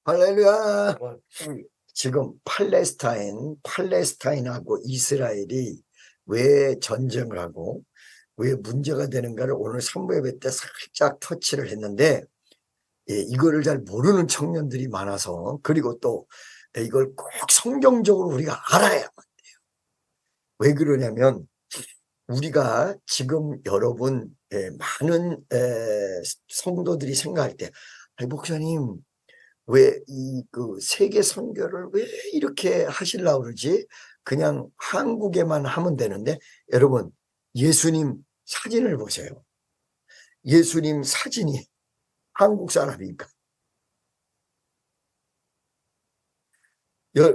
할렐루야. 지금 팔레스타인하고 이스라엘이 왜 전쟁을 하고 왜 문제가 되는가를 오늘 3부 예배 때 살짝 터치를 했는데, 이거를 잘 모르는 청년들이 많아서, 그리고 또 이걸 꼭 성경적으로 우리가 알아야만 돼요. 왜 그러냐면 우리가 지금 여러분 많은 성도들이 생각할 때, 목사님 왜 그 세계 선교를 왜 이렇게 하시려고 그러지? 그냥 한국에만 하면 되는데, 여러분 예수님 사진을 보세요. 예수님 사진이 한국 사람입니까?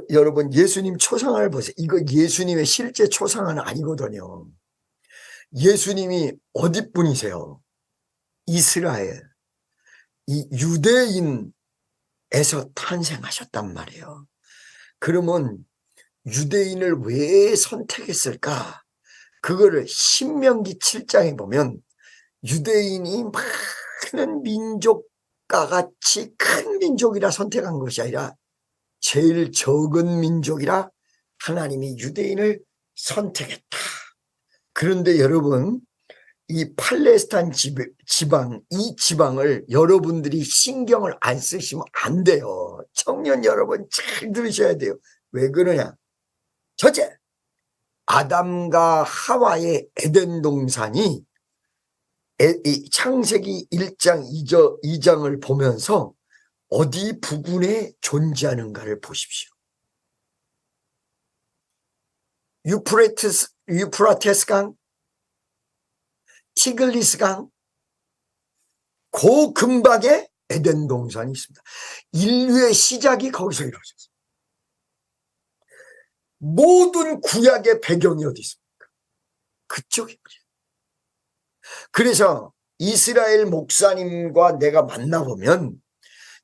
여러분 예수님 초상화를 보세요. 이거 예수님의 실제 초상화는 아니거든요. 예수님이 어디 분이세요? 이스라엘, 이 유대인에서 탄생하셨단 말이에요. 그러면 유대인을 왜 선택했을까? 그거를 신명기 7장에 보면 유대인이 많은 민족과 같이 큰 민족이라 선택한 것이 아니라 제일 적은 민족이라 하나님이 유대인을 선택했다. 그런데 여러분, 이 팔레스타인 지방, 이 지방을 여러분들이 신경을 안 쓰시면 안 돼요. 청년 여러분 잘 들으셔야 돼요. 왜 그러냐? 첫째, 아담과 하와의 에덴 동산이 창세기 1장 2장을 보면서 어디 부근에 존재하는가를 보십시오. 유프라테스 강, 티글리스 강, 그 근방에 에덴 동산이 있습니다. 인류의 시작이 거기서 이루어졌습니다. 모든 구약의 배경이 어디 있습니까? 그쪽입니다. 그래서 이스라엘 목사님과 내가 만나보면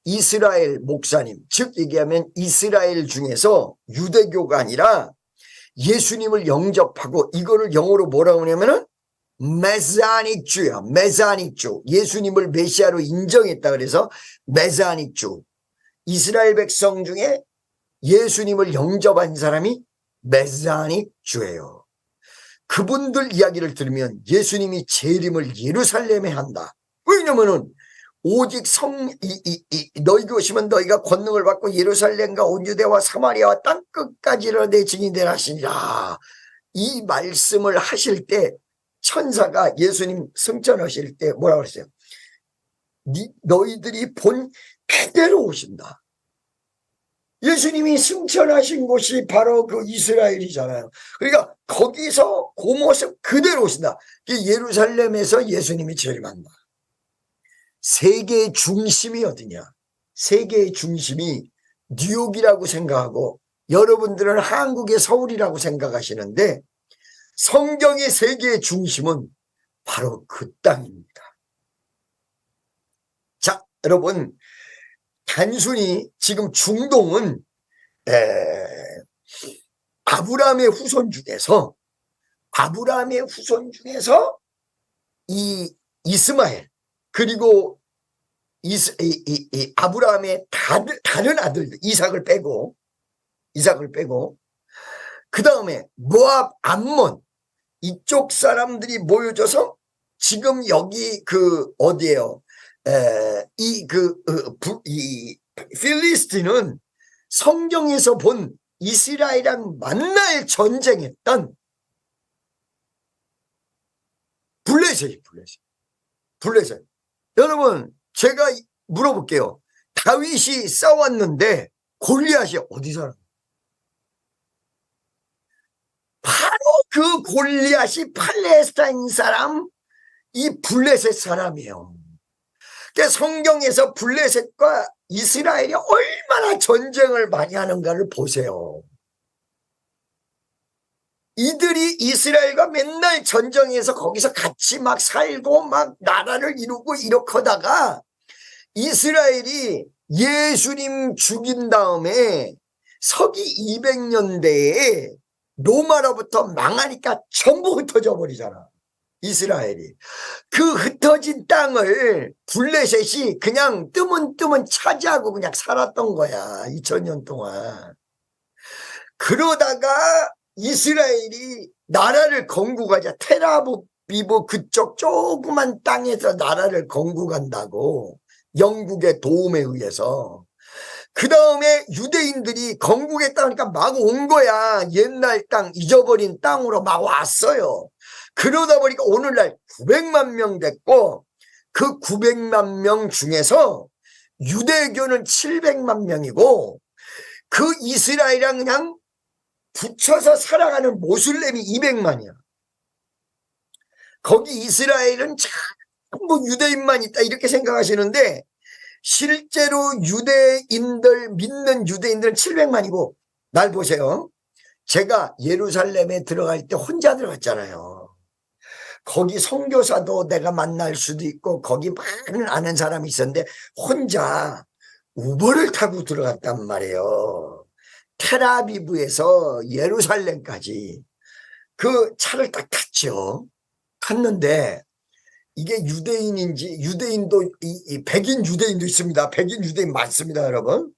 이스라엘 목사님, 즉 얘기하면 이스라엘 중에서 유대교가 아니라 예수님을 영접하고, 이거를 영어로 뭐라고 하냐면은 메사닉주야. 메사닉주. 예수님을 메시아로 인정했다 그래서 메사닉주. 이스라엘 백성 중에 예수님을 영접한 사람이 메사닉주예요. 그분들 이야기를 들으면 예수님이 재림을 예루살렘에 한다. 왜냐면은 오직 너희가 오시면 너희가 권능을 받고 예루살렘과 온 유대와 사마리아와 땅 끝까지를 내 증인되라 하시니라. 이 말씀을 하실 때 천사가 예수님 승천하실 때 뭐라고 그랬어요? 너희들이 본 그대로 오신다. 예수님이 승천하신 곳이 바로 그 이스라엘이잖아요. 그러니까 거기서 그 모습 그대로 오신다. 예루살렘에서 예수님이 재림한다. 세계의 중심이 어디냐? 세계의 중심이 뉴욕이라고 생각하고 여러분들은 한국의 서울이라고 생각하시는데, 성경의 세계의 중심은 바로 그 땅입니다. 자, 여러분, 단순히 지금 중동은 아브라함의 후손 중에서 이 이스마엘, 그리고 아브라함의 다른 아들들, 이삭을 빼고 그 다음에 모압, 암몬, 이쪽 사람들이 모여져서 지금 여기 어디에요? 필리스틴은 성경에서 본 이스라엘이랑 만날 전쟁했던 블레셋. 여러분, 제가 물어볼게요. 다윗이 싸웠는데 골리앗이 어디 살아? 바로 그 골리앗이 팔레스타인 사람, 이 블레셋 사람이에요. 그러니까 성경에서 블레셋과 이스라엘이 얼마나 전쟁을 많이 하는가를 보세요. 이들이 이스라엘과 맨날 전쟁해서 거기서 같이 막 살고 막 나라를 이루고 이렇게 하다가 이스라엘이 예수님 죽인 다음에 서기 200년대에 로마로부터 망하니까 전부 흩어져 버리잖아. 이스라엘이. 그 흩어진 땅을 블레셋이 그냥 뜨문뜨문 차지하고 그냥 살았던 거야. 2000년 동안. 그러다가 이스라엘이 나라를 건국하자. 테라비브 그쪽 조그만 땅에서 나라를 건국한다고. 영국의 도움에 의해서. 그 다음에 유대인들이 건국했다니까 막 온 거야. 옛날 땅, 잊어버린 땅으로 막 왔어요. 그러다 보니까 오늘날 900만 명 됐고, 그 900만 명 중에서 유대교는 700만 명이고, 그 이스라엘이랑 그냥 붙여서 살아가는 모슬렘이 200만이야. 거기 이스라엘은 전부 유대인만 있다 이렇게 생각하시는데, 실제로 믿는 유대인들은 700만이고, 날 보세요. 제가 예루살렘에 들어갈 때 혼자 들어갔잖아요. 거기 선교사도 내가 만날 수도 있고, 거기 많은 아는 사람이 있었는데, 혼자 우버를 타고 들어갔단 말이에요. 테라비브에서 예루살렘까지 그 차를 딱 탔죠. 탔는데, 이게 유대인인지, 유대인도, 백인 유대인도 있습니다. 백인 유대인 많습니다, 여러분.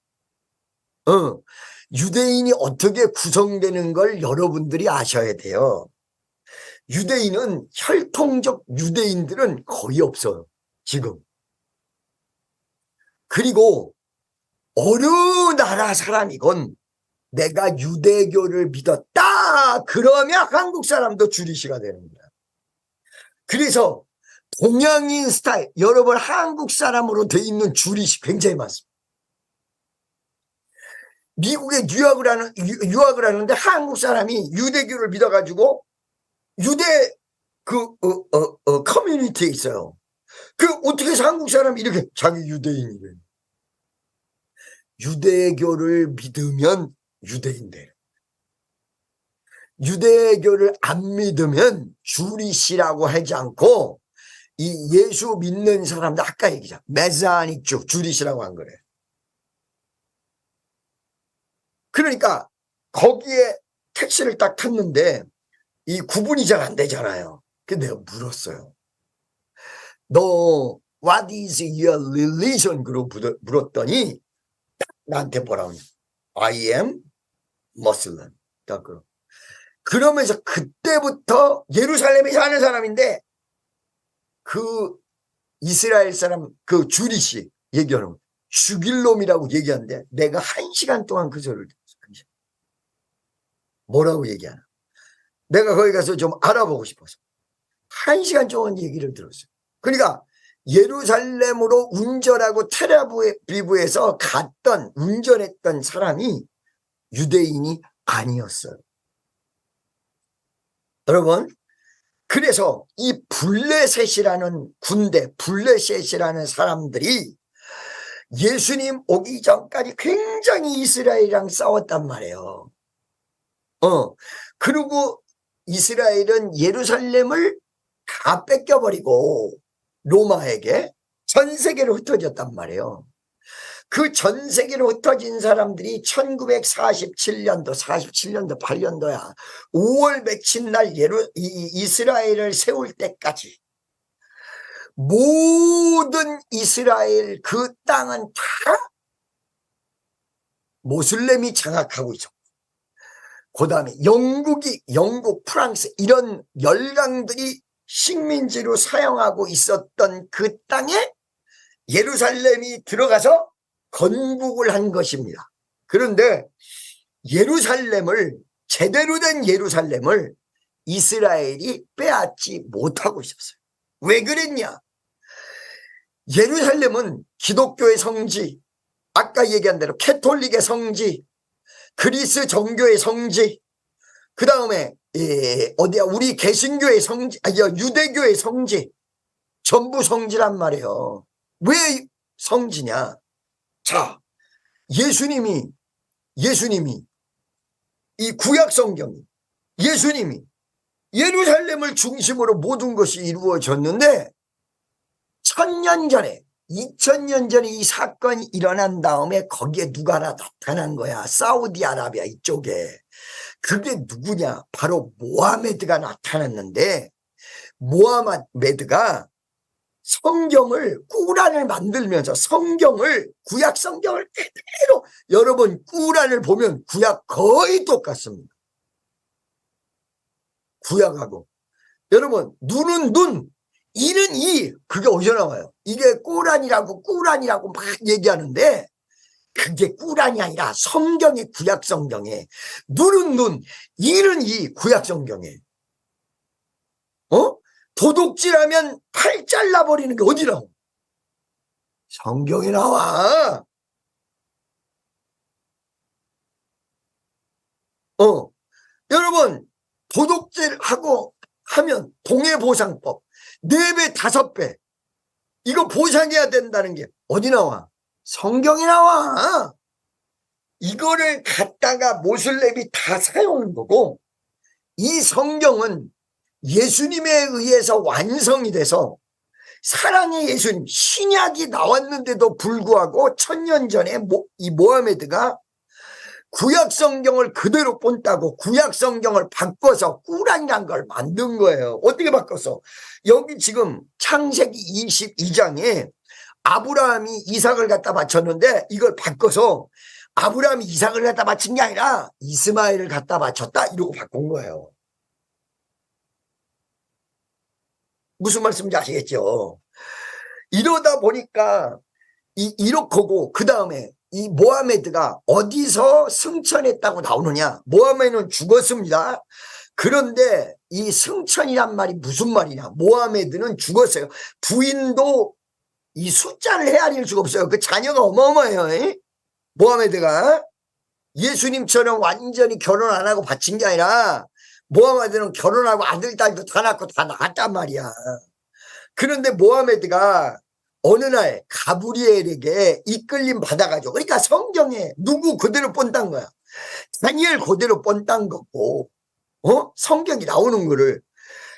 유대인이 어떻게 구성되는 걸 여러분들이 아셔야 돼요. 유대인은, 혈통적 유대인들은 거의 없어요, 지금. 그리고, 어느 나라 사람이건 내가 유대교를 믿었다! 그러면 한국 사람도 주리시가 되는 거야. 그래서, 동양인 스타일, 여러분 한국 사람으로 돼 있는 주리시 굉장히 많습니다. 미국에 유학을 하는데 한국 사람이 유대교를 믿어가지고 유대 커뮤니티에 있어요. 그 어떻게 해서 한국 사람이 이렇게 자기 유대인이래. 유대교를 믿으면 유대인 돼. 유대교를 안 믿으면 주리시라고 하지 않고 이 예수 믿는 사람들, 아까 얘기했잖아. 메사닉 주리시라고 한 거래. 그러니까 거기에 택시를 딱 탔는데 이 구분이 잘 안 되잖아요. 근데 내가 물었어요. 너 what is your religion? 그러고 물었더니 나한테 뭐라고 하냐. I am Muslim. 그러면서 그때부터 예루살렘에 사는 사람인데 그 이스라엘 사람 그 주리시 얘기하는 거 죽일 놈이라고 얘기하는데 내가 1시간 동안 그 소리를 들었어요. 뭐라고 얘기하나. 내가 거기 가서 좀 알아보고 싶어서 1시간 동안 얘기를 들었어요. 그러니까 예루살렘으로 운전하고 테라비브에서 운전했던 사람이 유대인이 아니었어요. 여러분, 그래서 이 블레셋이라는 군대, 블레셋이라는 사람들이 예수님 오기 전까지 굉장히 이스라엘이랑 싸웠단 말이에요. 그리고 이스라엘은 예루살렘을 다 뺏겨버리고 로마에게 전 세계로 흩어졌단 말이에요. 그 전 세계로 흩어진 사람들이 1947년도, 8년도야. 5월 며칠 날 이스라엘을 세울 때까지 모든 이스라엘 그 땅은 다 모슬렘이 장악하고 있었고, 그 다음에 영국, 프랑스 이런 열강들이 식민지로 사용하고 있었던 그 땅에 예루살렘이 들어가서 건국을 한 것입니다. 그런데 제대로 된 예루살렘을 이스라엘이 빼앗지 못하고 있었어요. 왜 그랬냐? 예루살렘은 기독교의 성지, 아까 얘기한 대로 캐톨릭의 성지, 그리스 정교의 성지, 그 다음에 우리 개신교의 성지, 유대교의 성지, 전부 성지란 말이에요. 왜 성지냐? 자, 예수님이 이 구약 성경이 예수님이 예루살렘을 중심으로 모든 것이 이루어졌는데 1000년 전에 2000년 전에 이 사건이 일어난 다음에 거기에 누가 하나 나타난 거야. 사우디아라비아 이쪽에. 그게 누구냐? 바로 모하메드가 나타났는데 모하메드가 성경을 꾸란을 만들면서 성경을 구약 성경을 그대로 여러분 꾸란을 보면 구약 거의 똑같습니다. 구약하고 여러분 눈은 눈 이는 이 그게 어디서 나와요? 이게 꾸란이라고 막 얘기하는데 그게 꾸란이 아니라 성경의 구약 성경에 눈은 눈 이는 이 구약 성경에 도둑질하면 팔 잘라버리는 게 어디 나와? 성경에 나와. 여러분 도둑질하고 하면 동해보상법 4배 5배 이거 보상해야 된다는 게 어디 나와? 성경에 나와. 이거를 갖다가 모슬렘이 다 사용한 거고 이 성경은 예수님에 의해서 완성이 돼서 사랑의 예수님 신약이 나왔는데도 불구하고 1000년 전에 이 모하메드가 구약 성경을 그대로 본다고 구약 성경을 바꿔서 꾸란이란 걸 만든 거예요. 어떻게 바꿔서? 여기 지금 창세기 22장에 아브라함이 이삭을 갖다 바쳤는데 이걸 바꿔서 아브라함이 이삭을 갖다 바친 게 아니라 이스마엘을 갖다 바쳤다 이러고 바꾼 거예요. 무슨 말씀인지 아시겠죠? 이러다 보니까 이렇고 그 다음에 이 모하메드가 어디서 승천했다고 나오느냐? 모하메드는 죽었습니다. 그런데 이 승천이란 말이 무슨 말이냐? 모하메드는 죽었어요. 부인도 이 숫자를 헤아릴 수가 없어요. 그 자녀가 어마어마해요. 모하메드가 예수님처럼 완전히 결혼 안 하고 바친 게 아니라 모하메드는 결혼하고 아들, 딸도 다 낳고 다 낳았단 말이야. 그런데 모하메드가 어느 날 가브리엘에게 이끌림 받아가지고 그러니까 성경에 누구 그대로 본단 거야. 다니엘 그대로 본단 거고 성경이 나오는 거를.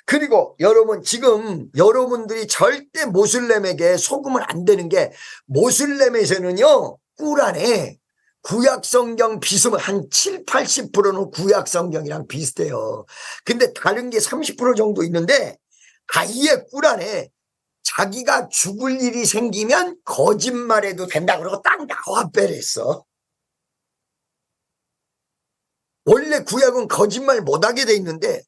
그리고 여러분 지금 여러분들이 절대 모슬렘에게 속으면 안 되는 게 모슬렘에서는요 꾸란에 구약 성경 비슷한 한 7, 80%는 구약 성경이랑 비슷해요. 근데 다른 게 30% 정도 있는데 아예 꾸란에 자기가 죽을 일이 생기면 거짓말해도 된다 그러고 딱 나와 빼랬어. 원래 구약은 거짓말 못하게 돼 있는데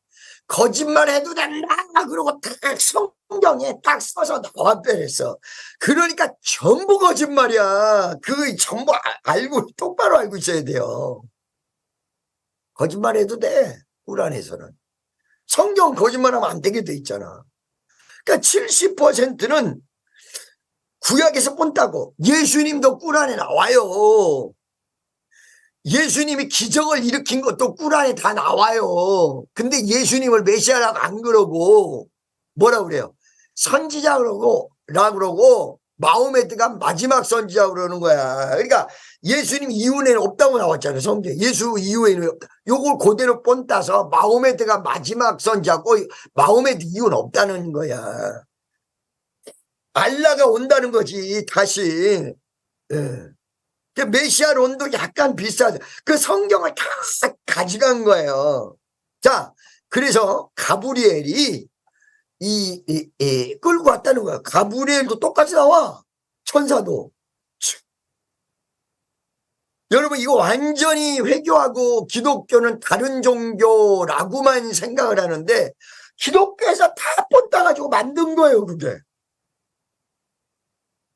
거짓말해도 된다 그러고 딱 성경에 딱 써서 나와 빼랬어. 그러니까 전부 거짓말이야. 그 전부 알고 똑바로 알고 있어야 돼요. 거짓말해도 돼. 꾸란에서는. 성경 거짓말하면 안 되게 돼 있잖아. 그러니까 70%는 구약에서 본다고. 예수님도 꾸란에 나와요. 예수님이 기적을 일으킨 것도 꾸란에 다 나와요. 근데 예수님을 메시아라고 안 그러고 뭐라 그래요? 선지자라고 마호메드가 마지막 선지자 그러는 거야. 그러니까 예수님 이후에는 없다고 나왔잖아요. 성경 예수 이후에는 요걸 그대로 본따서 마호메드가 마지막 선지자고 마호메드 이후는 없다는 거야. 알라가 온다는 거지 다시. 메시아론도 약간 비슷하죠. 그 성경을 다 가져간 거예요. 자, 그래서 가브리엘이 끌고 왔다는 거야. 가브리엘도 똑같이 나와. 천사도. 여러분 이거 완전히 회교하고 기독교는 다른 종교라고만 생각을 하는데 기독교에서 다 본따가지고 만든 거예요. 그게.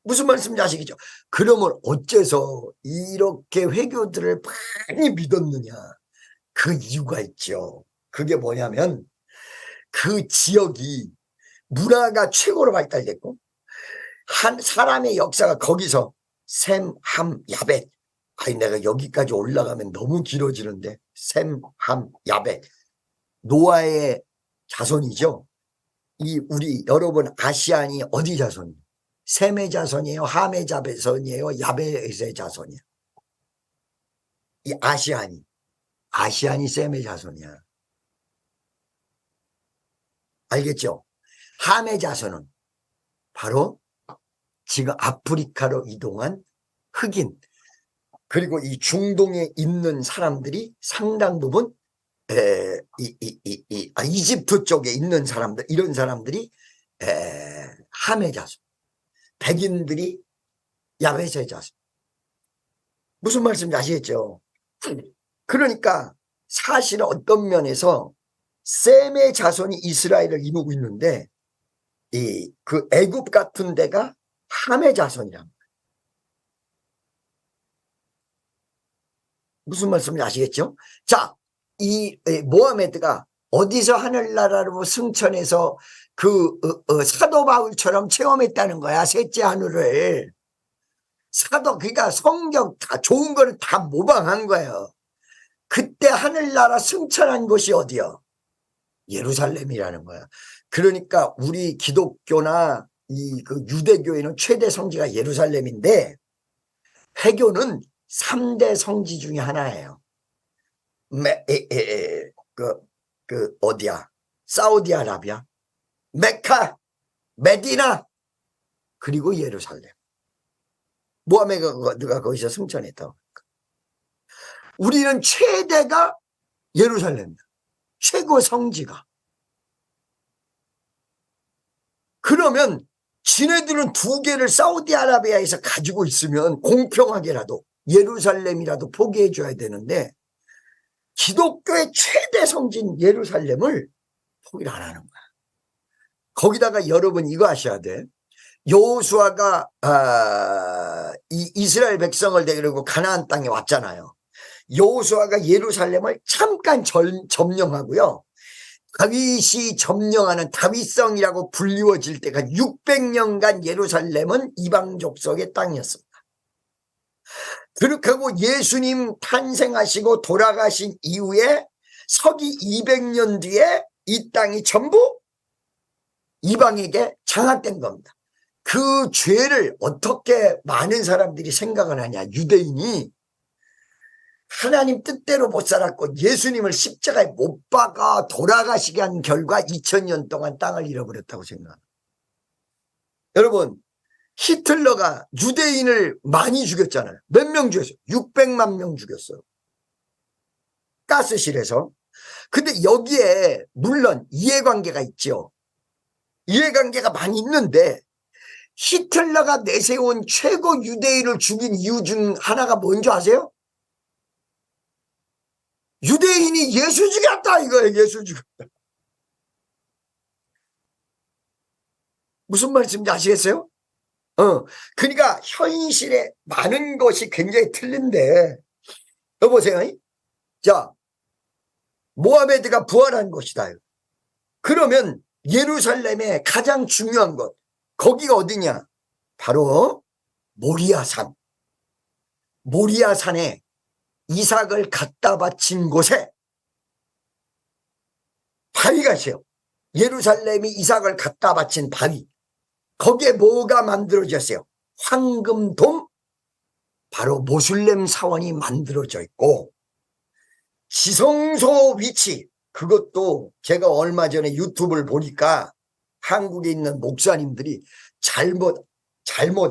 무슨 말씀인지 아시겠죠? 그러면 어째서 이렇게 회교들을 많이 믿었느냐? 그 이유가 있죠. 그게 뭐냐면 그 지역이 문화가 최고로 발달됐고 한 사람의 역사가 거기서 셈, 함, 야벳. 아니 내가 여기까지 올라가면 너무 길어지는데 셈, 함, 야벳. 노아의 자손이죠. 우리 여러분 아시안이 어디 자손이에요? 셈의 자손이에요? 함의 자손이에요? 야벳의 자손이에요? 이 아시안이 셈의 자손이야. 알겠죠? 함의 자손은 바로 지금 아프리카로 이동한 흑인 그리고 이 중동에 있는 사람들이 상당 부분 이집트 쪽에 있는 사람들, 이런 사람들이 함의 자손, 백인들이 야베스의 자손. 무슨 말씀인지 아시겠죠? 그러니까 사실은 어떤 면에서 셈의 자손이 이스라엘을 이루고 있는데 그 애굽 같은 데가 함의 자손이란 거예요. 무슨 말씀인지 아시겠죠? 자, 이 모하메드가 어디서 하늘나라로 승천해서 그 사도 바울처럼 체험했다는 거야. 셋째 하늘을. 그러니까 성경 다 좋은 거를 다 모방한 거예요. 그때 하늘나라 승천한 곳이 어디요? 예루살렘이라는 거야. 그러니까 우리 기독교나 그 유대교회는 최대 성지가 예루살렘인데 회교는 3대 성지 중에 하나예요. 어디야? 사우디아라비아, 메카, 메디나, 그리고 예루살렘. 모하메드가 거기서 승천했다고. 우리는 최대가 예루살렘이야. 최고 성지가. 그러면 지네들은 2개를 사우디아라비아에서 가지고 있으면 공평하게라도 예루살렘이라도 포기해 줘야 되는데 기독교의 최대 성지인 예루살렘을 포기를 안 하는 거야. 거기다가 여러분 이거 아셔야 돼. 여호수아가 이스라엘 백성을 데리고 가나안 땅에 왔잖아요. 여호수아가 예루살렘을 잠깐 점령하고요. 다윗이 점령하는 다윗성이라고 불리워질 때가 600년간 예루살렘은 이방 족속의 땅이었습니다. 그렇게 하고 예수님 탄생하시고 돌아가신 이후에 서기 200년 뒤에 이 땅이 전부 이방에게 장악된 겁니다. 그 죄를 어떻게 많은 사람들이 생각을 하냐. 유대인이 하나님 뜻대로 못 살았고 예수님을 십자가에 못 박아 돌아가시게 한 결과 2000년 동안 땅을 잃어버렸다고 생각합니다. 여러분, 히틀러가 유대인을 많이 죽였잖아요. 몇 명 죽였어요? 600만 명 죽였어요. 가스실에서. 근데 여기에 물론 이해관계가 있죠. 이해관계가 많이 있는데 히틀러가 내세운 최고 유대인을 죽인 이유 중 하나가 뭔지 아세요? 유대인이 예수 죽였다 이거예요. 예수 죽였다. 무슨 말씀인지 아시겠어요? 그러니까 현실에 많은 것이 굉장히 틀린데 여보세요. 자, 모하메드가 부활한 곳이다. 그러면 예루살렘의 가장 중요한 것, 거기가 어디냐? 바로 모리아산. 모리아산에 이삭을 갖다 바친 곳에 바위가 있어요. 예루살렘이 이삭을 갖다 바친 바위. 거기에 뭐가 만들어졌어요? 황금돔, 바로 모슬렘 사원이 만들어져 있고, 지성소 위치, 그것도 제가 얼마 전에 유튜브를 보니까 한국에 있는 목사님들이 잘못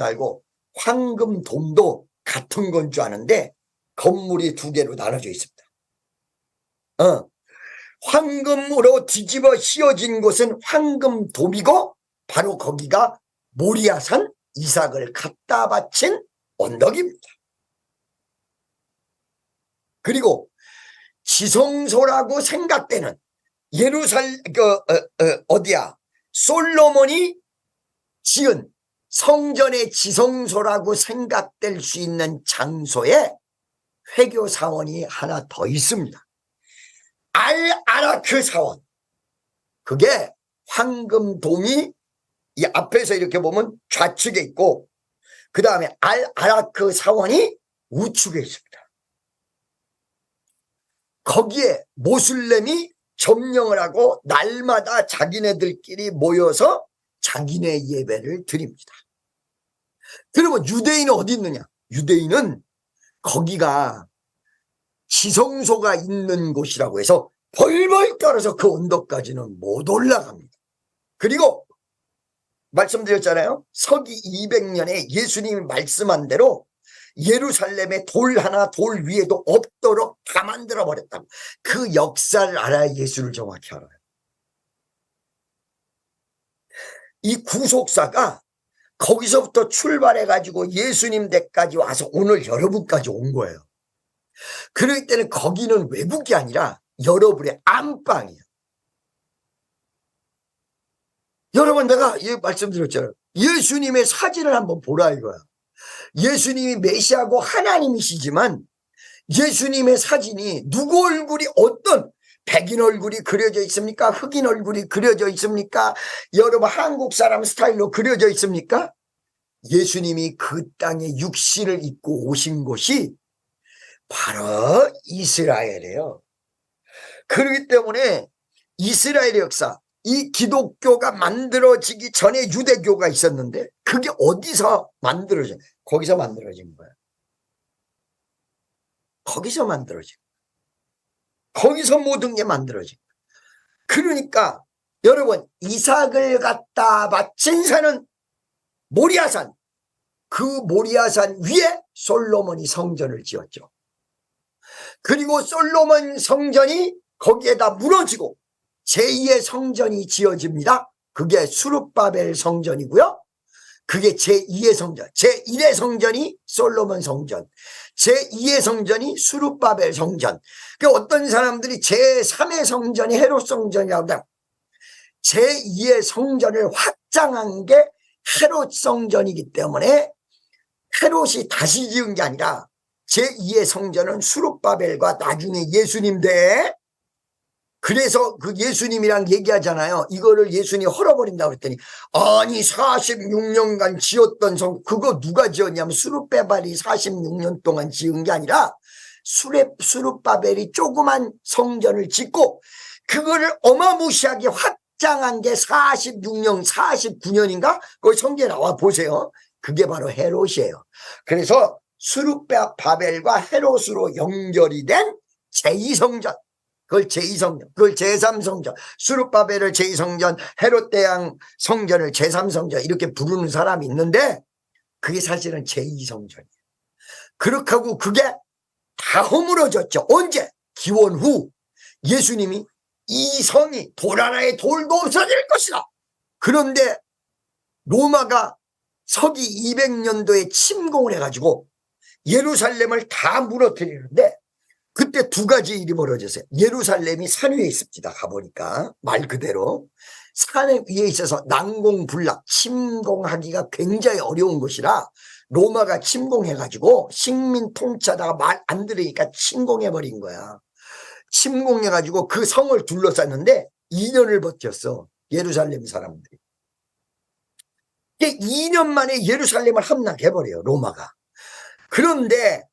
알고 황금돔도 같은 건 줄 아는데 건물이 2개로 나눠져 있습니다. 황금으로 뒤집어 씌워진 곳은 황금돔이고 바로 거기가 모리아산 이삭을 갖다 바친 언덕입니다. 그리고 지성소라고 생각되는 솔로몬이 지은 성전의 지성소라고 생각될 수 있는 장소에 회교 사원이 하나 더 있습니다. 알-아라크 사원. 그게 황금돔이 이 앞에서 이렇게 보면 좌측에 있고 그 다음에 알-아라크 사원이 우측에 있습니다. 거기에 모슬렘이 점령을 하고 날마다 자기네들끼리 모여서 자기네 예배를 드립니다. 그러면 유대인은 어디 있느냐? 유대인은 거기가 지성소가 있는 곳이라고 해서 벌벌 떨어서 그 언덕까지는 못 올라갑니다. 그리고 말씀드렸잖아요. 서기 200년에 예수님이 말씀한 대로 예루살렘에 돌 하나 돌 위에도 없도록 다 만들어 버렸다고. 그 역사를 알아야 예수를 정확히 알아요. 이 구속사가 거기서부터 출발해가지고 예수님 댁까지 와서 오늘 여러분까지 온 거예요. 그럴 때는 거기는 외국이 아니라 여러분의 안방이에요. 여러분, 내가 말씀드렸잖아요. 예수님의 사진을 한번 보라 이거야. 예수님이 메시아고 하나님이시지만 예수님의 사진이 누구 얼굴이 어떤 백인 얼굴이 그려져 있습니까? 흑인 얼굴이 그려져 있습니까? 여러분 한국 사람 스타일로 그려져 있습니까? 예수님이 그 땅에 육신을 입고 오신 곳이 바로 이스라엘이에요. 그렇기 때문에 이스라엘의 역사, 이 기독교가 만들어지기 전에 유대교가 있었는데 그게 어디서 만들어진? 거기서 만들어진 거예요. 거기서 만들어진 거예요. 거기서 모든 게 만들어진 거예요. 그러니까 여러분, 이삭을 갖다 바친 산은 모리아산, 그 모리아산 위에 솔로몬이 성전을 지었죠. 그리고 솔로몬 성전이 거기에다 무너지고 제2의 성전이 지어집니다. 그게 수룹바벨 성전이고요. 그게 제2의 성전, 제1의 성전이 솔로몬 성전, 제2의 성전이 수룹바벨 성전. 그 어떤 사람들이 제3의 성전이 헤롯 성전이라고 합니다. 제2의 성전을 확장한 게 헤롯 성전이기 때문에 헤롯이 다시 지은 게 아니라 제2의 성전은 수룹바벨과 나중에 예수님 때, 그래서 그 예수님이랑 얘기하잖아요. 이거를 예수님이 헐어버린다고 그랬더니 아니 46년간 지었던 성, 그거 누가 지었냐면 수룹바벨이 46년 동안 지은 게 아니라 수룹바벨이 조그만 성전을 짓고 그거를 어마무시하게 확장한 게 46년 49년인가 거기 성경에 나와 보세요. 그게 바로 헤롯이에요. 그래서 수룹바벨과 헤롯으로 연결이 된 제2성전, 그걸 제2성전, 그걸 제3성전, 수룹바벨을 제2성전, 헤롯 대왕 성전을 제3성전 이렇게 부르는 사람이 있는데 그게 사실은 제2성전이에요. 그렇게 하고 그게 다 허물어졌죠. 언제? 기원 후 예수님이 이 성이 돌 하나의 돌도 없어질 것이다. 그런데 로마가 서기 200년도에 침공을 해가지고 예루살렘을 다 무너뜨리는데 그때 두 가지 일이 벌어졌어요. 예루살렘이 산 위에 있습니다. 가보니까 말 그대로 산 위에 있어서 난공불락, 침공하기가 굉장히 어려운 것이라 로마가 침공해가지고 식민 통치하다가 말 안 들으니까 침공해버린 거야. 침공해가지고 그 성을 둘러쌌는데 2년을 버텼어. 예루살렘 사람들이. 2년 만에 예루살렘을 함락해버려요. 로마가. 그런데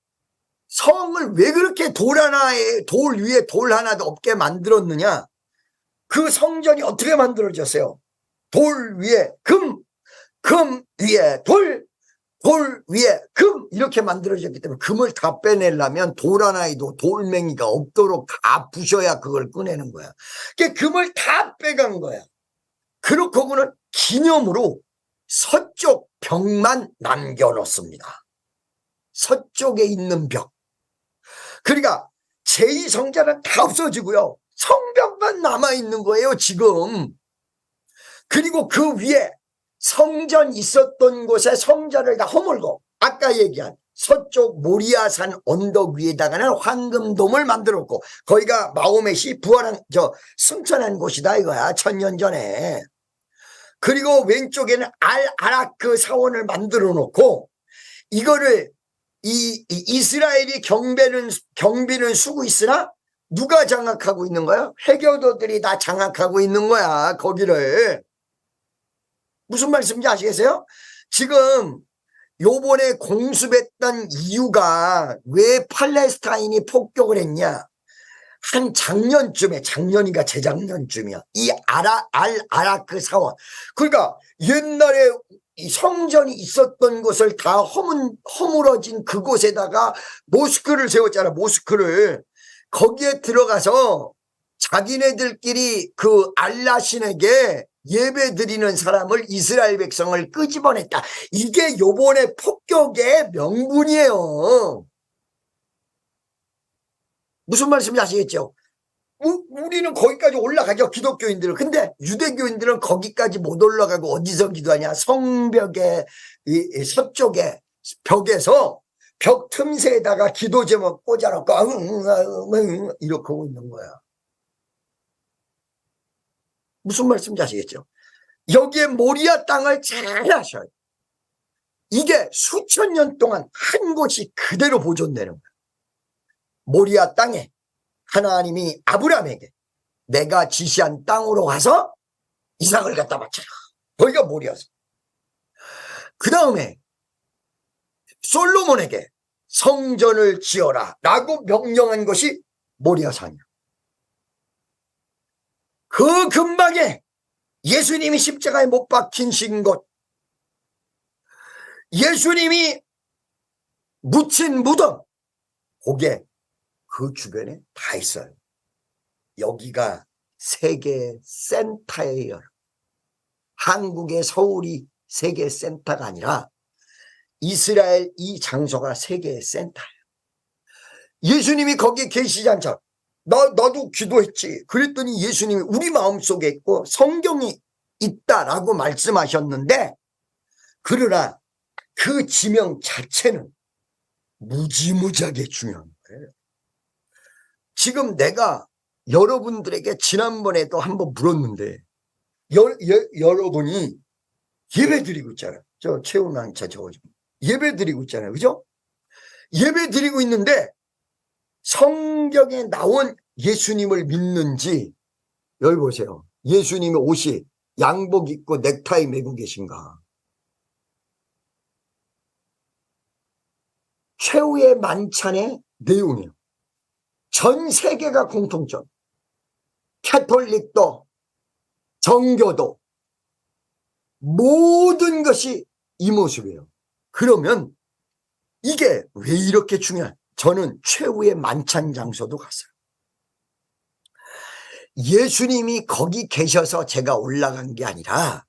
성을 왜 그렇게 돌 위에 돌 하나도 없게 만들었느냐? 그 성전이 어떻게 만들어졌어요? 돌 위에 금, 금 위에 돌, 돌 위에 금 이렇게 만들어졌기 때문에 금을 다 빼내려면 돌 하나에도 돌멩이가 없도록 다 부셔야 그걸 꺼내는 거야. 그러니까 금을 다 빼간 거야. 그렇고는 기념으로 서쪽 벽만 남겨놓습니다. 서쪽에 있는 벽. 그러니까 제2성전은 다 없어지고요. 성벽만 남아있는 거예요, 지금. 그리고 그 위에 성전 있었던 곳에 성전을 다 허물고 아까 얘기한 서쪽 모리아산 언덕 위에다가는 황금돔을 만들었고 거기가 마호멧이 승천한 곳이다 이거야. 1000년 전에. 그리고 왼쪽에는 아라크 사원을 만들어 놓고 이거를 이스라엘이 경비는 쓰고 있으나 누가 장악하고 있는 거야? 해교도들이 다 장악하고 있는 거야, 거기를. 무슨 말씀인지 아시겠어요? 지금 요번에 공습했던 이유가 왜 팔레스타인이 폭격을 했냐? 한 작년인가 재작년쯤이야. 이 아라크 사원. 그러니까 옛날에 이 성전이 있었던 곳을 다 허물어진 그곳에다가 모스크를 세웠잖아, 모스크를. 거기에 들어가서 자기네들끼리 그 알라 신에게 예배 드리는 사람을 이스라엘 백성을 끄집어냈다. 이게 요번에 폭격의 명분이에요. 무슨 말씀인지 아시겠죠? 우리는 거기까지 올라가죠, 기독교인들은. 근데 유대교인들은 거기까지 못 올라가고 어디서 기도하냐? 성벽의 서쪽에 벽에서 벽 틈새에다가 기도 제목 꽂아놓고 이렇게 하고 있는 거야. 무슨 말씀인지 아시겠죠? 여기에 모리아 땅을 잘 아셔요. 이게 수천 년 동안 한 곳이 그대로 보존되는 거야. 모리아 땅에 하나님이 아브라함에게 내가 지시한 땅으로 가서 이삭을 갖다 바쳐라. 거기가 모리아서. 그 다음에 솔로몬에게 성전을 지어라 라고 명령한 것이 모리아산이야. 그 근방에 예수님이 십자가에 못 박히신 곳, 예수님이 묻힌 무덤, 그게 그 주변에 다 있어요. 여기가 세계 센터예요. 한국의 서울이 세계 센터가 아니라 이스라엘 이 장소가 세계의 센터예요. 예수님이 거기에 계시지 않죠. 나도 기도했지. 그랬더니 예수님이 우리 마음속에 있고 성경이 있다라고 말씀하셨는데, 그러나 그 지명 자체는 무지무지하게 중요한 거예요. 지금 내가 여러분들에게 지난번에도 한번 물었는데, 여러분이 예배 드리고 있잖아요. 저 최훈왕 저거 좀 예배 드리고 있잖아요. 그죠? 예배 드리고 있는데 성경에 나온 예수님을 믿는지, 여기 보세요. 예수님의 옷이 양복 입고 넥타이 메고 계신가? 최후의 만찬의 내용이에요. 전 세계가 공통점. 캐톨릭도 정교도 모든 것이 이 모습이에요. 그러면 이게 왜 이렇게 중요한? 저는 최후의 만찬 장소도 갔어요. 예수님이 거기 계셔서 제가 올라간 게 아니라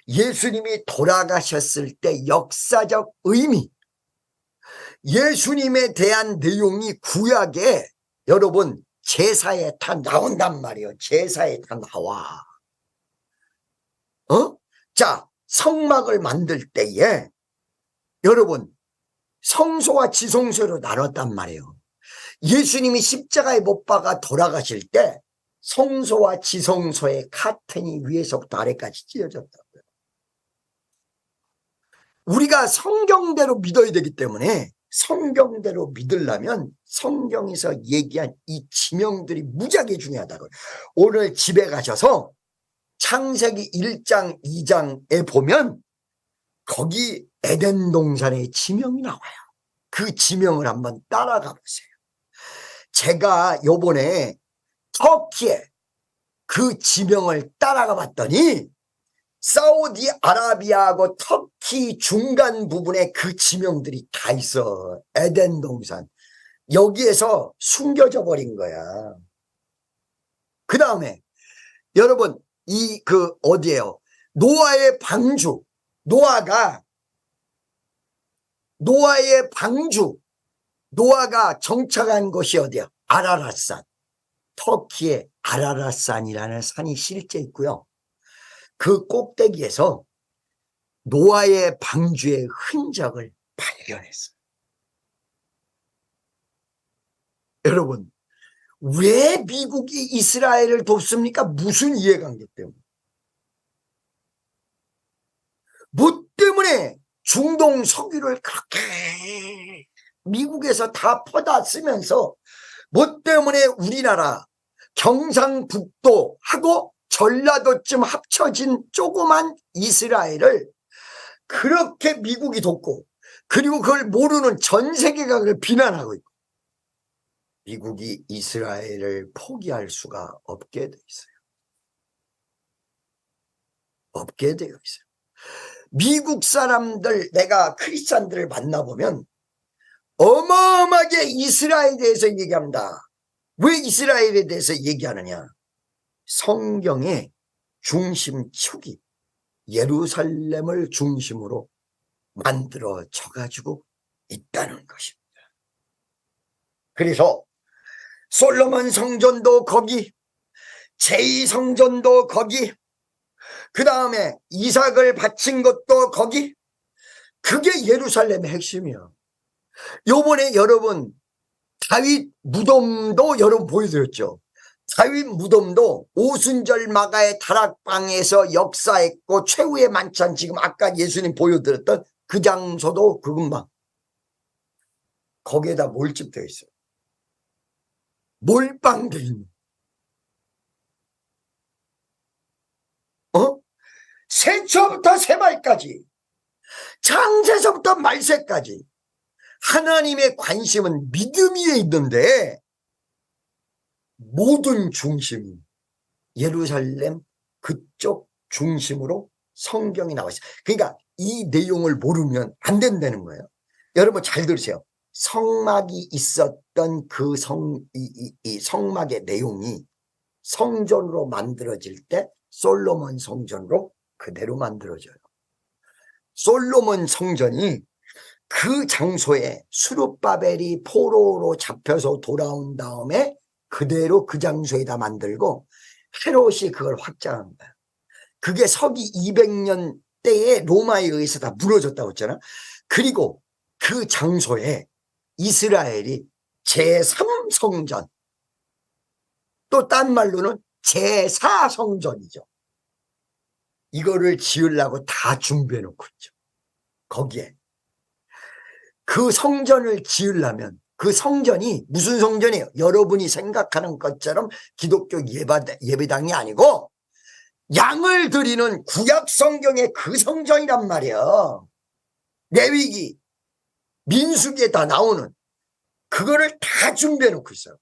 예수님이 돌아가셨을 때 역사적 의미, 예수님에 대한 내용이 구약에 여러분 제사에 다 나온단 말이에요. 제사에 다 나와. 자, 성막을 만들 때에 여러분 성소와 지성소로 나눴단 말이에요. 예수님이 십자가에 못 박아 돌아가실 때 성소와 지성소의 카튼이 위에서부터 아래까지 찢어졌다고요. 우리가 성경대로 믿어야 되기 때문에 성경대로 믿으려면 성경에서 얘기한 이 지명들이 무지하게 중요하다고요. 오늘 집에 가셔서 창세기 1장 2장에 보면 거기 에덴 동산의 지명이 나와요. 그 지명을 한번 따라가 보세요. 제가 요번에 터키에 그 지명을 따라가 봤더니 사우디아라비아하고 터키 중간 부분에 그 지명들이 다 있어. 에덴 동산. 여기에서 숨겨져 버린 거야. 그 다음에 여러분 어디예요? 노아의 방주. 노아의 방주. 노아가 정착한 곳이 어디야? 아라랏산. 터키의 아라랏산이라는 산이 실제 있고요. 그 꼭대기에서 노아의 방주의 흔적을 발견했어요. 여러분, 왜 미국이 이스라엘을 돕습니까? 무슨 이해관계 때문에? 뭐 때문에 중동 석유를 그렇게 미국에서 다 퍼다 쓰면서 뭐 때문에 우리나라 경상북도하고 전라도쯤 합쳐진 조그만 이스라엘을 그렇게 미국이 돕고, 그리고 그걸 모르는 전 세계가 그걸 비난하고 있고, 미국이 이스라엘을 포기할 수가 없게 돼 있어요. 없게 되어 있어요. 미국 사람들, 내가 크리스찬들을 만나보면 어마어마하게 이스라엘에 대해서 얘기합니다. 왜 이스라엘에 대해서 얘기하느냐? 성경에 중심축이 예루살렘을 중심으로 만들어져 가지고 있다는 것입니다. 그래서 솔로몬 성전도 거기, 제2성전도 거기, 그 다음에 이삭을 바친 것도 거기, 그게 예루살렘의 핵심이야. 요번에 여러분 다윗 무덤도 여러분 보여드렸죠. 다윗 무덤도 오순절 마가의 다락방에서 역사했고 최후의 만찬, 지금 아까 예수님 보여드렸던 그 장소도 그것만 거기에다 몰집되어 있어요. 몰빵되어 있는. 세초부터 세말까지, 창세서부터 말세까지 하나님의 관심은 믿음 위에 있는데 모든 중심이 예루살렘 그쪽 중심으로 성경이 나와 있어요. 그러니까 이 내용을 모르면 안 된다는 거예요. 여러분 잘 들으세요. 성막이 있었던 그 성막의 내용이 성전으로 만들어질 때 솔로몬 성전으로 그대로 만들어져요. 솔로몬 성전이 그 장소에 수룹바벨이 포로로 잡혀서 돌아온 다음에 그대로 그 장소에다 만들고 헤롯이 그걸 확장한 거야. 그게 서기 200년 때에 로마에 의해서 다 무너졌다고 했잖아. 그리고 그 장소에 이스라엘이 제3성전, 또 딴 말로는 제4성전이죠. 이거를 지으려고 다 준비해 놓고 있죠. 거기에 그 성전을 지으려면 그 성전이 무슨 성전이에요? 여러분이 생각하는 것처럼 기독교 예배당이 아니고 양을 드리는 구약 성경의 그 성전이란 말이에요. 레위기, 민수기에 다 나오는 그거를 다 준비해 놓고 있어요.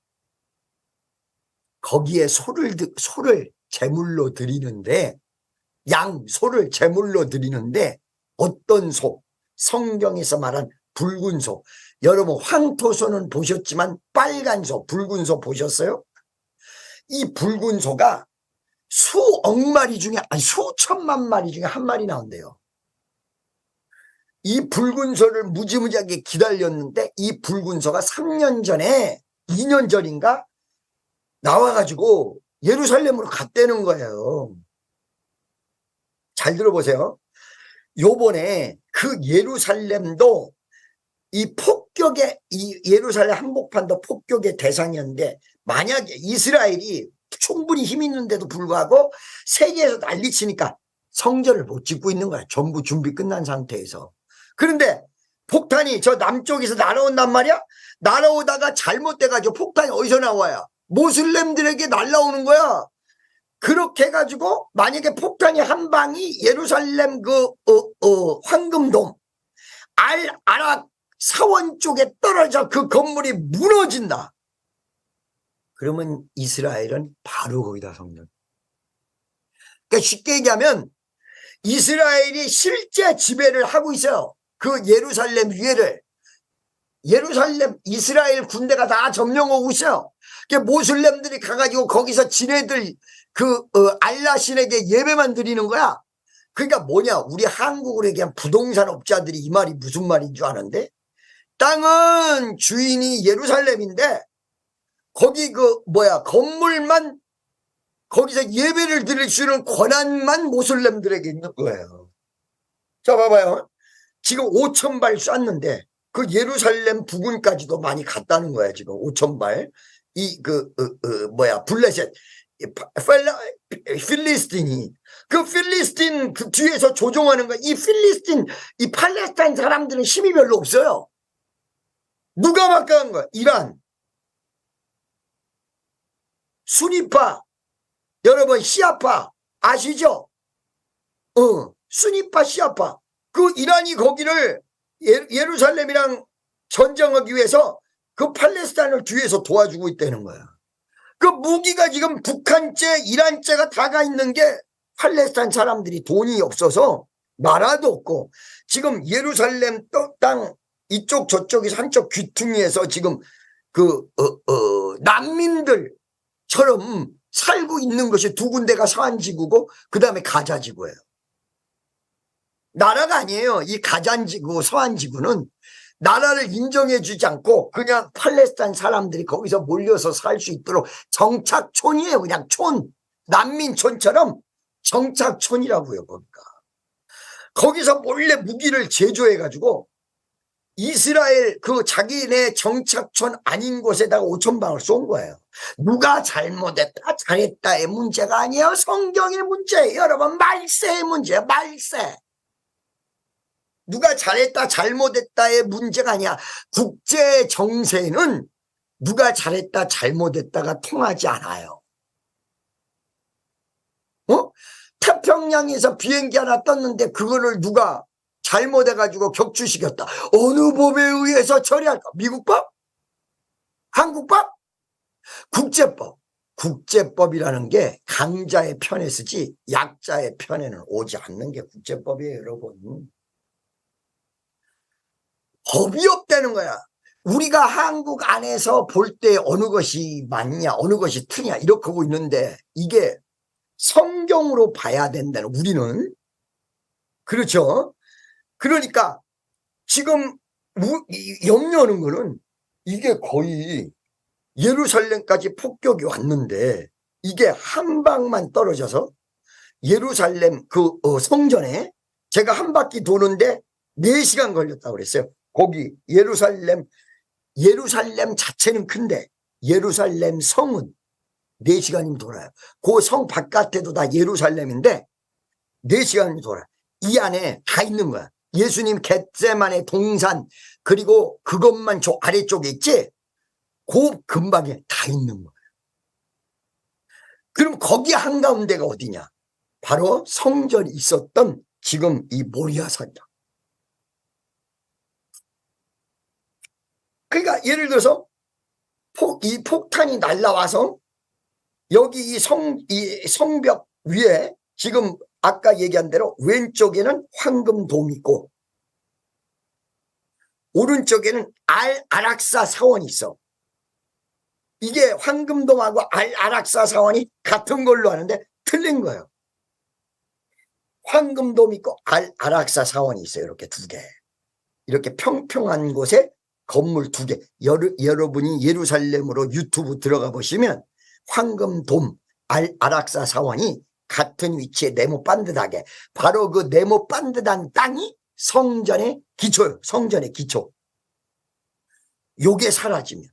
거기에 소를 제물로 드리는데, 소를 제물로 드리는데 어떤 소? 성경에서 말한 붉은 소. 여러분 황토소는 보셨지만 빨간 소, 붉은 소 보셨어요? 이 붉은 소가 수억 마리 중에, 아니 수천만 마리 중에 한 마리 나온대요. 이 붉은 소를 무지무지하게 기다렸는데 이 붉은 소가 3년 전에, 2년 전인가 나와가지고 예루살렘으로 갔다는 거예요. 잘 들어보세요. 요번에 그 예루살렘도 이 폭격의, 이 예루살렘 한복판도 폭격의 대상이었는데, 만약에 이스라엘이 충분히 힘 있는데도 불구하고 세계에서 난리치니까 성전을 못 짓고 있는 거야. 전부 준비 끝난 상태에서. 그런데 폭탄이 저 남쪽에서 날아온단 말이야. 날아오다가 잘못돼가지고 폭탄이 어디서 나와요? 모슬렘들에게 날아오는 거야. 그렇게 해가지고 만약에 폭탄이 한 방이 예루살렘 황금돔 아락 사원 쪽에 떨어져 그 건물이 무너진다. 그러면 이스라엘은 바로 거기다 성전. 그러니까 쉽게 얘기하면 이스라엘이 실제 지배를 하고 있어요. 그 예루살렘 위에를. 예루살렘 이스라엘 군대가 다 점령하고 있어요. 그러니까 모슬렘들이 가가지고 거기서 지네들 알라 신에게 예배만 드리는 거야. 그러니까 뭐냐, 우리 한국으로 얘기한 부동산 업자들이 이 말이 무슨 말인 줄 아는데, 땅은 주인이 예루살렘인데 거기 건물만, 거기서 예배를 드릴 수 있는 권한만 모슬렘들에게 있는 거예요. 자 봐봐요. 지금 5,000발 쐈는데 그 예루살렘 부근까지도 많이 갔다는 거야. 지금 5,000발. 블레셋 필리스틴이, 그 필리스틴 그 뒤에서 조종하는 거야. 이 필리스틴, 이 팔레스타인 사람들은 힘이 별로 없어요. 누가 막강한 거야? 이란, 수니파, 여러분 시아파 아시죠? 수니파 시아파. 그 이란이 거기를 예루살렘이랑 전쟁하기 위해서 그 팔레스타인을 뒤에서 도와주고 있다는 거야. 그 무기가 지금 북한제, 이란제가 다가 있는 게 팔레스타인 사람들이 돈이 없어서 나라도 없고, 지금 예루살렘 땅 이쪽 저쪽에서 한쪽 귀퉁이에서 지금 난민들처럼 살고 있는 것이 두 군데가 서한지구고 그 다음에 가자지구예요. 나라가 아니에요. 이 가자지구, 서한지구는 나라를 인정해 주지 않고 그냥 팔레스타인 사람들이 거기서 몰려서 살 수 있도록 정착촌이에요. 그냥 촌, 난민촌처럼 정착촌이라고요. 거기서 몰래 무기를 제조해 가지고 이스라엘 그 자기네 정착촌 아닌 곳에다가 5,000방을 쏜 거예요. 누가 잘못했다 잘했다의 문제가 아니에요. 성경의 문제예요. 여러분, 말세의 문제예요. 말세. 누가 잘했다 잘못했다의 문제가 아니야. 국제 정세는 누가 잘했다 잘못했다가 통하지 않아요. 태평양에서 비행기 하나 떴는데 그거를 누가 잘못해가지고 격추시켰다. 어느 법에 의해서 처리할까? 미국 법? 한국 법? 국제법. 국제법이라는 게 강자의 편에 쓰지 약자의 편에는 오지 않는 게 국제법이에요, 여러분. 법이 없다는 거야. 우리가 한국 안에서 볼 때 어느 것이 맞냐, 어느 것이 틀리냐 이렇게 보고 있는데 이게 성경으로 봐야 된다는, 우리는. 그렇죠? 그러니까 지금 염려하는 거는 이게 거의 예루살렘까지 폭격이 왔는데 이게 한 방만 떨어져서 예루살렘 성전에 제가 한 바퀴 도는데 4시간 걸렸다고 그랬어요. 거기 예루살렘 자체는 큰데 예루살렘 성은 4시간이면 돌아요. 그 성 바깥에도 다 예루살렘인데 4시간이면 돌아요. 이 안에 다 있는 거야. 예수님 겟세마네 동산, 그리고 그것만 저 아래쪽에 있지? 그 근방에 다 있는 거예요. 그럼 거기 한가운데가 어디냐? 바로 성전이 있었던 지금 이 모리아산이다. 그러니까 예를 들어서 이 폭탄이 날라와서 여기 이 성벽 위에 지금 아까 얘기한 대로 왼쪽에는 황금돔이 있고 오른쪽에는 알악사 사원이 있어. 이게 황금돔하고 알악사 사원이 같은 걸로 하는데 틀린 거예요. 황금돔 있고 알악사 사원이 있어요. 이렇게 2개. 이렇게 평평한 곳에 건물 2개. 여러분이 예루살렘으로 유튜브 들어가 보시면 황금돔, 알악사 사원이 같은 위치에 네모 반듯하게, 바로 그 네모 반듯한 땅이 성전의 기초예요. 성전의 기초. 요게 사라지면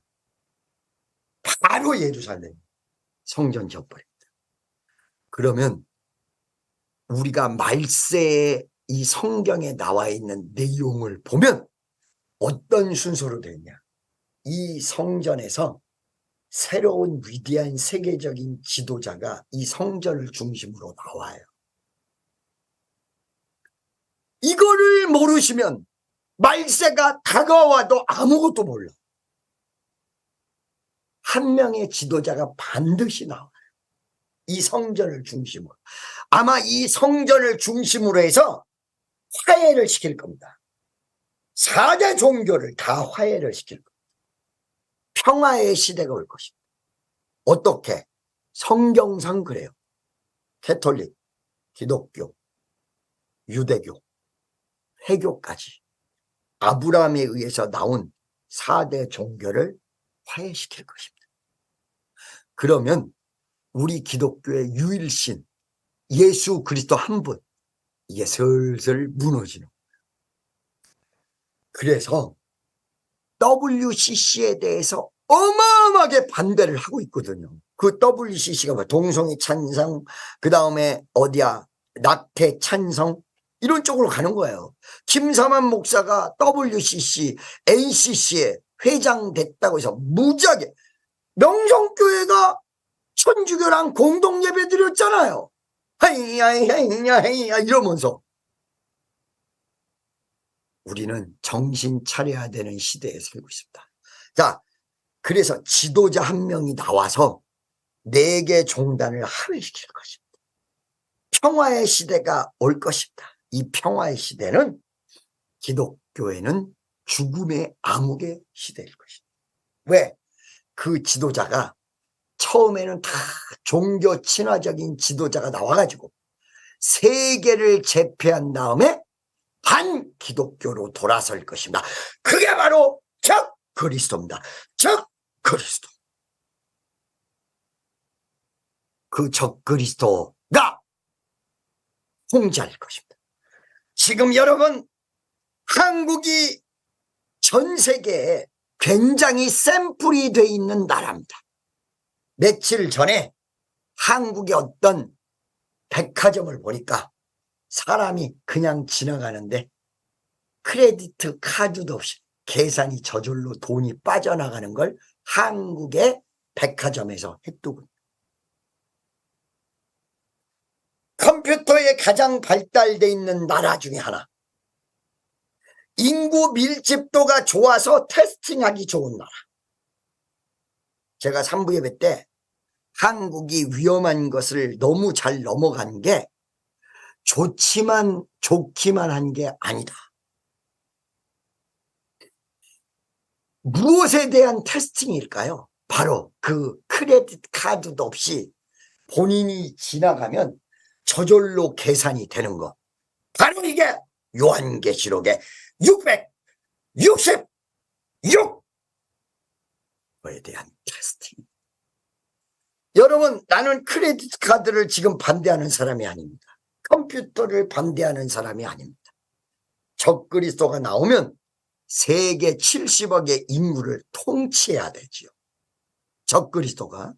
바로 예루살렘 성전 져버립니다. 그러면 우리가 말세에 이 성경에 나와 있는 내용을 보면 어떤 순서로 되냐? 이 성전에서 새로운 위대한 세계적인 지도자가 이 성전을 중심으로 나와요. 이거를 모르시면 말세가 다가와도 아무것도 몰라. 한 명의 지도자가 반드시 나와요. 이 성전을 중심으로. 아마 이 성전을 중심으로 해서 화해를 시킬 겁니다. 4대 종교를 다 화해를 시킬 겁니다. 평화의 시대가 올 것입니다. 어떻게? 성경상 그래요. 캐톨릭, 기독교, 유대교, 회교까지 아브라함에 의해서 나온 4대 종교를 화해시킬 것입니다. 그러면 우리 기독교의 유일신 예수 그리스도 한 분, 이게 슬슬 무너지는 거예요. 그래서 WCC에 대해서 어마어마하게 반대를 하고 있거든요. 그 WCC가 뭐 동성애 찬성, 그 다음에 어디야 낙태 찬성, 이런 쪽으로 가는 거예요. 김삼환 목사가 WCC, NCC에 회장 됐다고 해서 무지하게, 명성교회가 천주교랑 공동 예배 드렸잖아요. 헤이야 헤이야 헤이야 이러면서. 우리는 정신 차려야 되는 시대에 살고 있습니다. 자, 그래서 지도자 한 명이 나와서 4개 종단을 합의시킬 것입니다. 평화의 시대가 올 것입니다. 이 평화의 시대는 기독교에는 죽음의 암흑의 시대일 것입니다. 왜? 그 지도자가 처음에는 다 종교 친화적인 지도자가 나와가지고 세계를 제패한 다음에 반기독교로 돌아설 것입니다. 그게 바로 적 그리스도입니다. 적 그리스도. 그 적 그리스도가 통치할 것입니다. 지금 여러분, 한국이 전 세계에 굉장히 샘플이 돼 있는 나라입니다. 며칠 전에 한국의 어떤 백화점을 보니까 사람이 그냥 지나가는데 크레디트 카드도 없이 계산이 저절로 돈이 빠져나가는 걸 한국의 백화점에서 했더군요. 컴퓨터에 가장 발달되어 있는 나라 중에 하나. 인구 밀집도가 좋아서 테스팅하기 좋은 나라. 제가 3부 예배 때 한국이 위험한 것을 너무 잘 넘어간 게 좋기만 한 게 아니다. 무엇에 대한 테스팅일까요? 바로 그 크레딧 카드도 없이 본인이 지나가면 저절로 계산이 되는 거. 바로 이게 요한계시록의 666거에 대한 테스팅. 여러분, 나는 크레딧 카드를 지금 반대하는 사람이 아닙니다. 컴퓨터를 반대하는 사람이 아닙니다. 적그리스도가 나오면 세계 70억의 인구를 통치해야 되지요. 적그리스도가.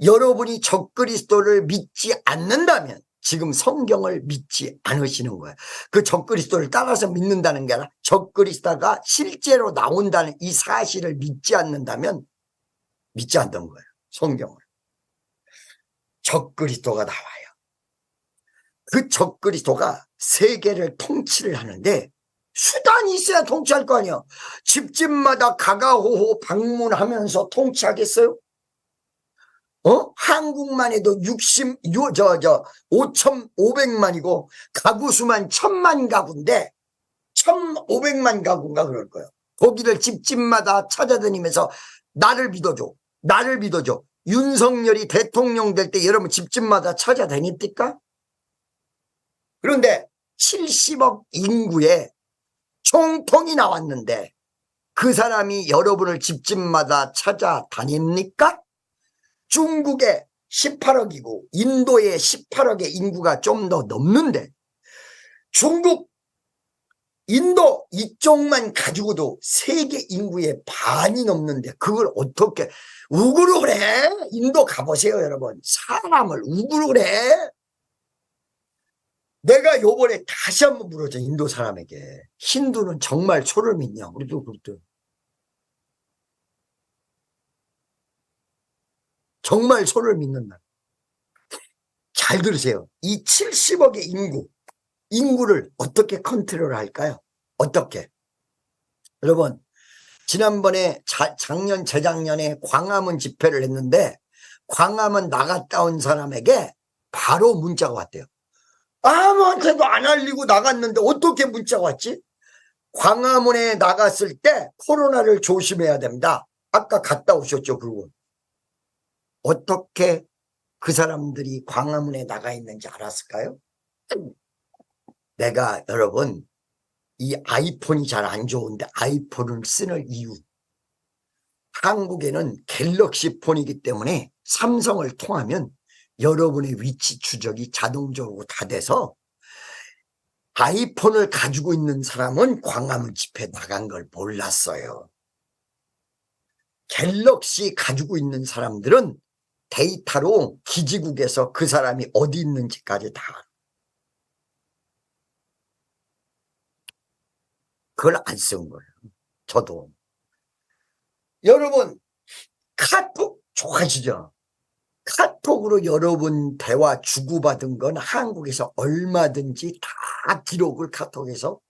여러분이 적그리스도를 믿지 않는다면 지금 성경을 믿지 않으시는 거예요. 그 적그리스도를 따라서 믿는다는 게 아니라 적그리스도가 실제로 나온다는 이 사실을 믿지 않는다면 믿지 않던 거예요. 성경을. 적그리스도가 나와요. 그 적그리스도가 세계를 통치를 하는데 수단이 있어야 통치할 거 아니에요. 집집마다 가가호호 방문하면서 통치하겠어요? 한국만 해도 5,500만이고 가구 수만 1,000만 가구인데 1,500만 가구인가 그럴 거예요. 거기를 집집마다 찾아다니면서 나를 믿어줘. 나를 믿어줘. 윤석열이 대통령 될 때 여러분 집집마다 찾아다닙니까? 그런데 70억 인구에 총통이 나왔는데 그 사람이 여러분을 집집마다 찾아다닙니까? 중국에 18억이고 인도에 18억의 인구가 좀 더 넘는데 중국, 인도 이쪽만 가지고도 세계 인구의 반이 넘는데 그걸 어떻게 우그룹을 해? 인도 가보세요 여러분. 사람을 우그룹을 해? 내가 요번에 다시 한번 물어줘. 인도 사람에게 힌두는 정말 소를 믿냐? 우리도 그렇대. 정말 소를 믿는다. 잘 들으세요. 이 70억의 인구를 어떻게 컨트롤 할까요? 어떻게? 여러분, 지난번에 작년 재작년에 광화문 집회를 했는데 광화문 나갔다 온 사람에게 바로 문자가 왔대요. 아무한테도 안 알리고 나갔는데 어떻게 문자가 왔지? 광화문에 나갔을 때 코로나를 조심해야 됩니다. 아까 갔다 오셨죠, 그분. 어떻게 그 사람들이 광화문에 나가 있는지 알았을까요? 내가 여러분 이 아이폰이 잘 안 좋은데 아이폰을 쓰는 이유. 한국에는 갤럭시 폰이기 때문에 삼성을 통하면 여러분의 위치 추적이 자동적으로 다 돼서 아이폰을 가지고 있는 사람은 광화문 집회 나간 걸 몰랐어요. 갤럭시 가지고 있는 사람들은 데이터로 기지국에서 그 사람이 어디 있는지까지 다 알아. 그걸 안 쓴 거예요. 저도. 여러분 카톡 좋아하시죠? 카톡으로 여러분 대화 주고받은 건 한국에서 얼마든지 다 기록을 카톡에서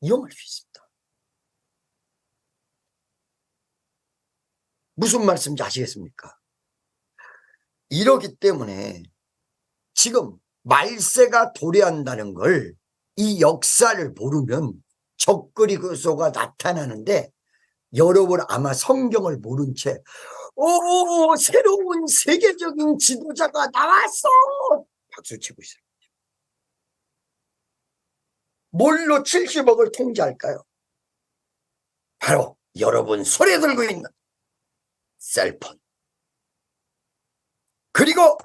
이용할 수 있습니다. 무슨 말씀인지 아시겠습니까? 이러기 때문에 지금 말세가 도래한다는 걸 이 역사를 모르면 적그리스도가 나타나는데 여러분 아마 성경을 모른 채 오, 새로운 세계적인 지도자가 나왔어! 박수치고 있어요. 뭘로 70억을 통제할까요? 바로 여러분 손에 들고 있는 셀폰. 그리고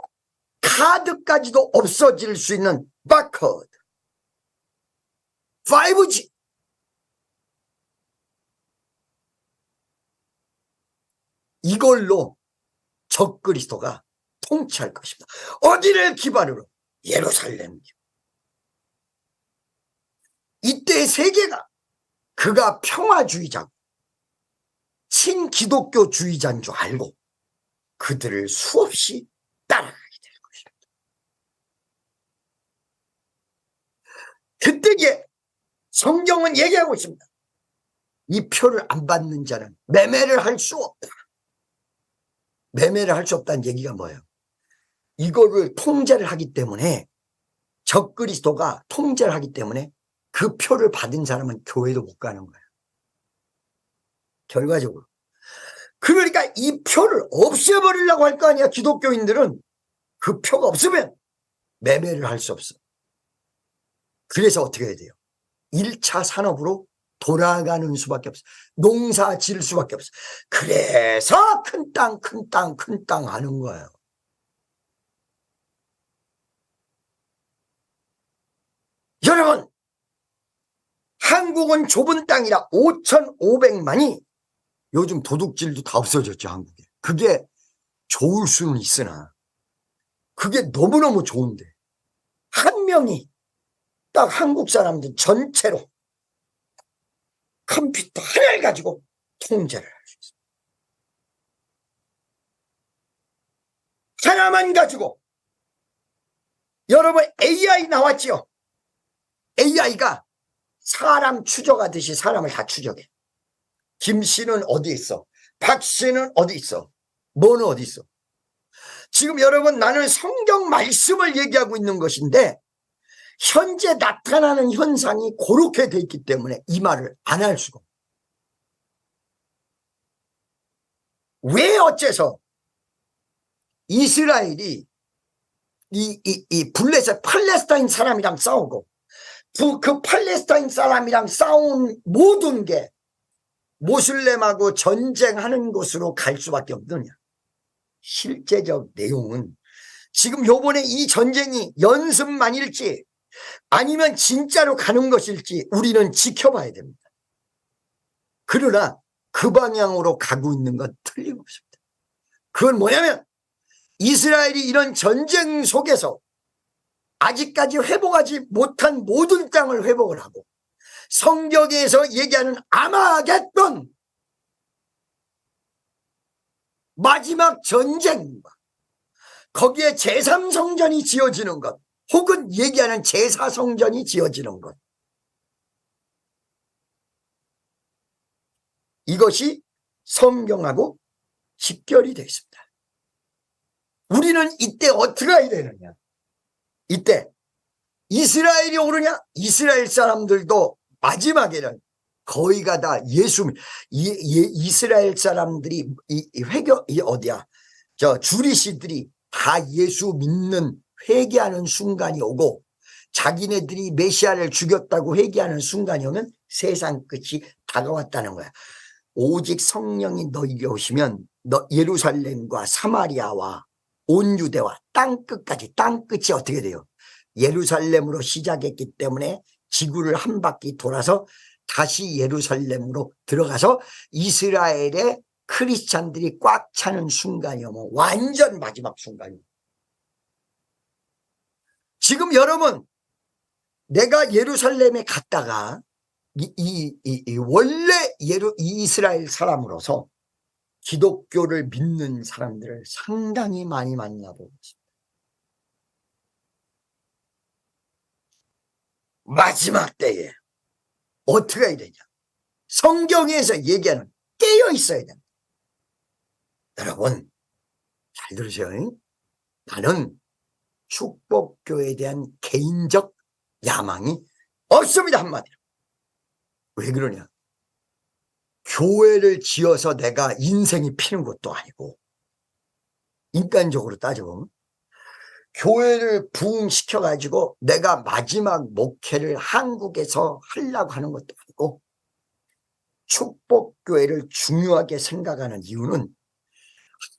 카드까지도 없어질 수 있는 바코드. 5G. 이걸로 적그리스도가 통치할 것입니다. 어디를 기반으로? 예루살렘. 이때 세계가 그가 평화주의자고 친기독교주의자인 줄 알고 그들을 수없이 따라가게 될 것입니다. 그때에 성경은 얘기하고 있습니다. 이 표를 안 받는 자는 매매를 할 수 없다. 매매를 할 수 없다는 얘기가 뭐예요? 이거를 통제를 하기 때문에, 적그리스도가 통제를 하기 때문에 그 표를 받은 사람은 교회도 못 가는 거예요. 결과적으로. 그러니까 이 표를 없애버리려고 할 거 아니야. 기독교인들은 그 표가 없으면 매매를 할 수 없어. 그래서 어떻게 해야 돼요? 1차 산업으로 돌아가는 수밖에 없어. 농사 지을 수밖에 없어. 그래서 큰 땅, 큰 땅, 큰 땅 하는 거예요. 여러분, 한국은 좁은 땅이라 5,500만이 요즘 도둑질도 다 없어졌죠, 한국에. 그게 좋을 수는 있으나 그게 너무너무 좋은데 한 명이 딱 한국 사람들 전체로 컴퓨터 하나를 가지고 통제를 할 수 있습니다. 하나만 가지고. 여러분, AI 나왔지요? AI가 사람 추적하듯이 사람을 다 추적해. 김 씨는 어디 있어? 박 씨는 어디 있어? 뭐는 어디 있어? 지금 여러분, 나는 성경 말씀을 얘기하고 있는 것인데 현재 나타나는 현상이 그렇게 돼 있기 때문에 이 말을 안 할 수가 없어요. 왜 어째서 이스라엘이 이 블레셋 팔레스타인 사람이랑 싸우고 그 팔레스타인 사람이랑 싸운 모든 게 모슬렘하고 전쟁하는 곳으로 갈 수밖에 없느냐? 실제적 내용은 지금 요번에 이 전쟁이 연습만일지 아니면 진짜로 가는 것일지 우리는 지켜봐야 됩니다. 그러나 그 방향으로 가고 있는 건 틀림없습니다. 그건 뭐냐면 이스라엘이 이런 전쟁 속에서 아직까지 회복하지 못한 모든 땅을 회복을 하고 성경에서 얘기하는 아마겟돈, 마지막 전쟁과 거기에 제3성전이 지어지는 것, 혹은 얘기하는 제4성전이 지어지는 것, 이것이 성경하고 직결이 되어 있습니다. 우리는 이때 어떻게 해야 되느냐? 이때 이스라엘이 오르냐? 이스라엘 사람들도 마지막에는 거의가 다 이스라엘 사람들이 주리시들이 다 예수 믿는 회개하는 순간이 오고 자기네들이 메시아를 죽였다고 회개하는 순간이 오면 세상 끝이 다가왔다는 거야. 오직 성령이 너희에게 오시면 예루살렘과 사마리아와 온 유대와 땅끝까지, 땅끝이 어떻게 돼요? 예루살렘으로 시작했기 때문에 지구를 한 바퀴 돌아서 다시 예루살렘으로 들어가서 이스라엘의 크리스찬들이 꽉 차는 순간이 오면 완전 마지막 순간이에요. 지금 여러분, 내가 예루살렘에 갔다가 원래 이스라엘 사람으로서 기독교를 믿는 사람들을 상당히 많이 만나보고 있습니다. 마지막 때에 어떻게 해야 되냐? 성경에서 얘기하는 깨어 있어야 됩니다. 여러분, 잘 들으세요. 나는 축복교에 대한 개인적 야망이 없습니다, 한마디로. 왜 그러냐? 교회를 지어서 내가 인생이 피는 것도 아니고 인간적으로 따져보면 교회를 부흥시켜가지고 내가 마지막 목회를 한국에서 하려고 하는 것도 아니고 축복교회를 중요하게 생각하는 이유는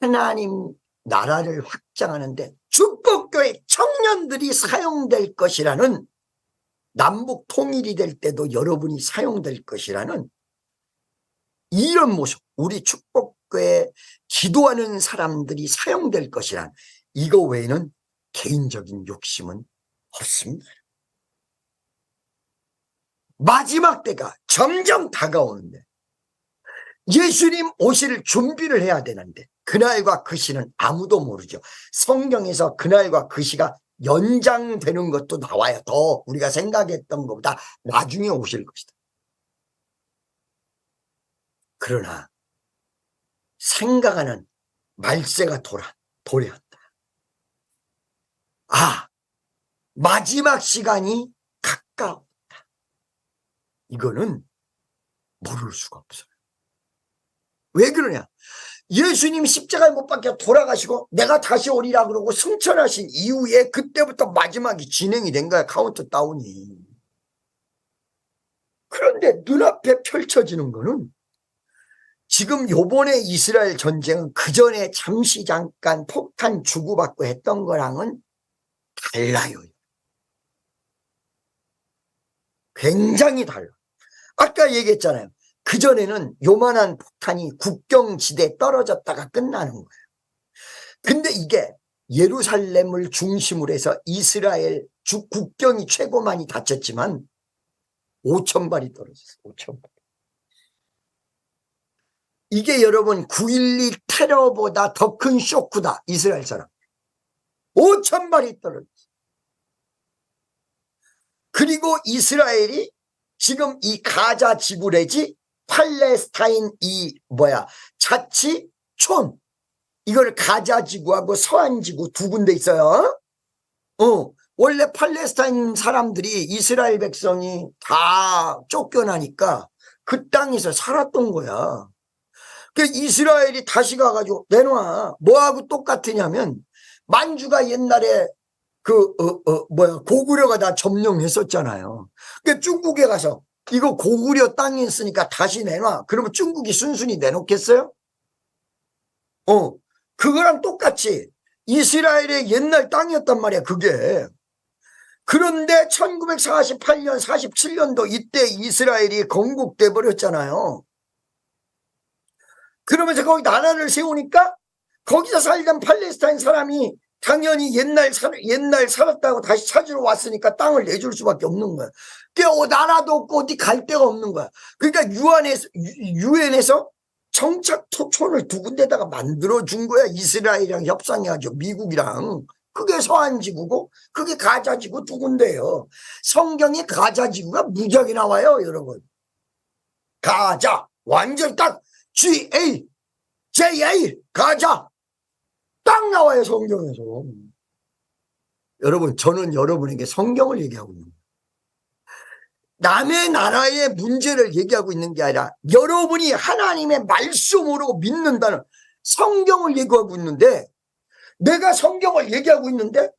하나님 나라를 확장하는데 축복교회 청년들이 사용될 것이라는, 남북 통일이 될 때도 여러분이 사용될 것이라는 이런 모습, 우리 축복교회 기도하는 사람들이 사용될 것이란, 이거 외에는 개인적인 욕심은 없습니다. 마지막 때가 점점 다가오는데 예수님 오실 준비를 해야 되는데 그날과 그 시는 아무도 모르죠. 성경에서 그날과 그 시가 연장되는 것도 나와요. 더 우리가 생각했던 것보다 나중에 오실 것이다. 그러나 생각하는 말세가 도래한다. 아, 마지막 시간이 가까웠다. 이거는 모를 수가 없어요. 왜 그러냐? 예수님이 십자가에 못 박혀 돌아가시고 내가 다시 오리라 그러고 승천하신 이후에 그때부터 마지막이 진행이 된 거야. 카운트다운이. 그런데 눈앞에 펼쳐지는 거는 지금 요번에 이스라엘 전쟁은 그전에 잠시 잠깐 폭탄 주고받고 했던 거랑은 달라요. 굉장히 달라. 아까 얘기했잖아요. 그전에는 요만한 폭탄이 국경지대에 떨어졌다가 끝나는 거예요. 근데 이게 예루살렘을 중심으로 해서 이스라엘 국경이 최고 많이 다쳤지만 5,000발이 떨어졌어요. 5,000발. 이게 여러분 9.12 테러보다 더 큰 쇼크다. 이스라엘 사람. 5,000발이 떨어졌어요. 그리고 이스라엘이 지금 이 가자 지구 내지 팔레스타인 자치촌, 이걸 가자 지구하고 서한 지구 두 군데 있어요. 원래 팔레스타인 사람들이 이스라엘 백성이 다 쫓겨나니까 그 땅에서 살았던 거야. 그 이스라엘이 다시 가가지고 내놔. 뭐하고 똑같으냐면 만주가 옛날에 고구려가 다 점령했었잖아요. 그 중국에 가서 이거 고구려 땅에 있으니까 다시 내놔. 그러면 중국이 순순히 내놓겠어요? 그거랑 똑같이 이스라엘의 옛날 땅이었단 말이야, 그게. 그런데 1948년, 47년도 이때 이스라엘이 건국돼 버렸잖아요. 그러면서 거기 나라를 세우니까 거기서 살던 팔레스타인 사람이 당연히 옛날 살았다고 다시 찾으러 왔으니까 땅을 내줄 수밖에 없는 거야. 나라도 없고 어디 갈 데가 없는 거야. 그러니까 유엔에서 정착촌을 두 군데다가 만들어준 거야. 이스라엘이랑 협상해가지고 미국이랑. 그게 서한지구고 그게 가자지구 두 군데예요. 성경에 가자지구가 무지하게 나와요, 여러분. 가자 완전 딱 GA 가자 딱 나와요, 성경에서. 여러분, 저는 여러분에게 성경을 얘기하고 있는 거예요. 남의 나라의 문제를 얘기하고 있는 게 아니라 여러분이 하나님의 말씀으로 믿는다는 성경을 얘기하고 있는데, 내가 성경을 얘기하고 있는데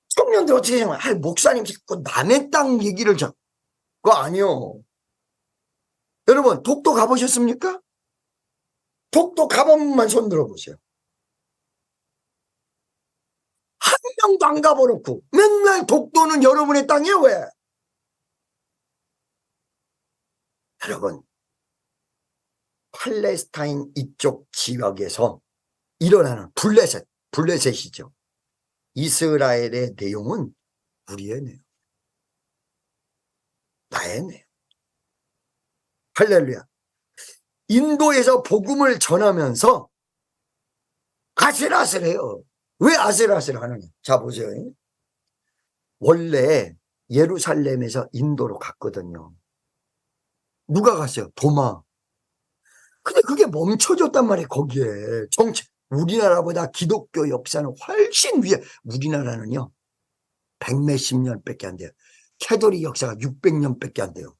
청년들 어떻게 생각해? 목사님 자꾸 남의 땅 얘기를 그거 아니요. 여러분, 독도 가보셨습니까? 독도 가본 분만 손 들어보세요. 한 명도 안 가버렸고 맨날 독도는 여러분의 땅이에요. 왜? 여러분, 팔레스타인 이쪽 지역에서 일어나는 블레셋이죠. 이스라엘의 내용은 우리의 내용, 나의 내용. 할렐루야. 인도에서 복음을 전하면서 아슬아슬해요. 왜 아슬아슬하느냐? 자, 보세요. 원래 예루살렘에서 인도로 갔거든요. 누가 갔어요? 도마. 근데 그게 멈춰졌단 말이에요. 거기에 우리나라보다 기독교 역사는 훨씬 위에. 우리나라는요 100몇십 년밖에 안 돼요. 캐톨릭 역사가 600년밖에 안 돼요.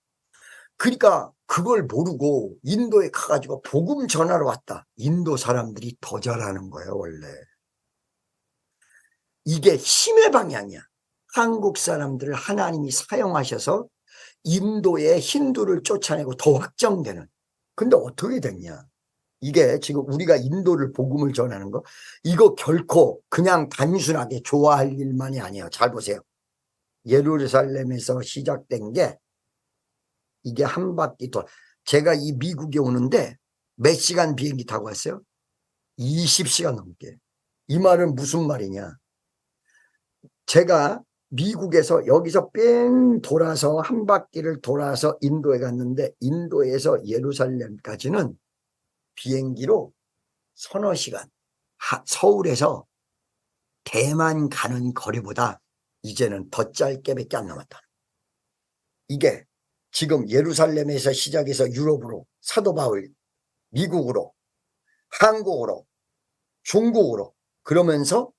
그러니까 그걸 모르고 인도에 가가지고 복음 전하러 왔다. 인도 사람들이 더 잘하는 거예요, 원래. 이게 힘의 방향이야. 한국 사람들을 하나님이 사용하셔서 인도의 힌두를 쫓아내고 더 확정되는. 근데 어떻게 됐냐? 이게 지금 우리가 인도를 복음을 전하는 거, 이거 결코 그냥 단순하게 좋아할 일만이 아니에요. 잘 보세요. 예루살렘에서 시작된 게 이게 한 바퀴 돌. 제가 이 미국에 오는데 몇 시간 비행기 타고 왔어요? 20시간 넘게. 이 말은 무슨 말이냐? 제가 미국에서 여기서 뺑 돌아서 한 바퀴를 돌아서 인도에 갔는데 인도에서 예루살렘까지는 비행기로 서너 시간. 서울에서 대만 가는 거리보다 이제는 더 짧게밖에 안 남았다. 이게 지금 예루살렘에서 시작해서 유럽으로, 사도 바울 미국으로, 한국으로, 중국으로, 그러면서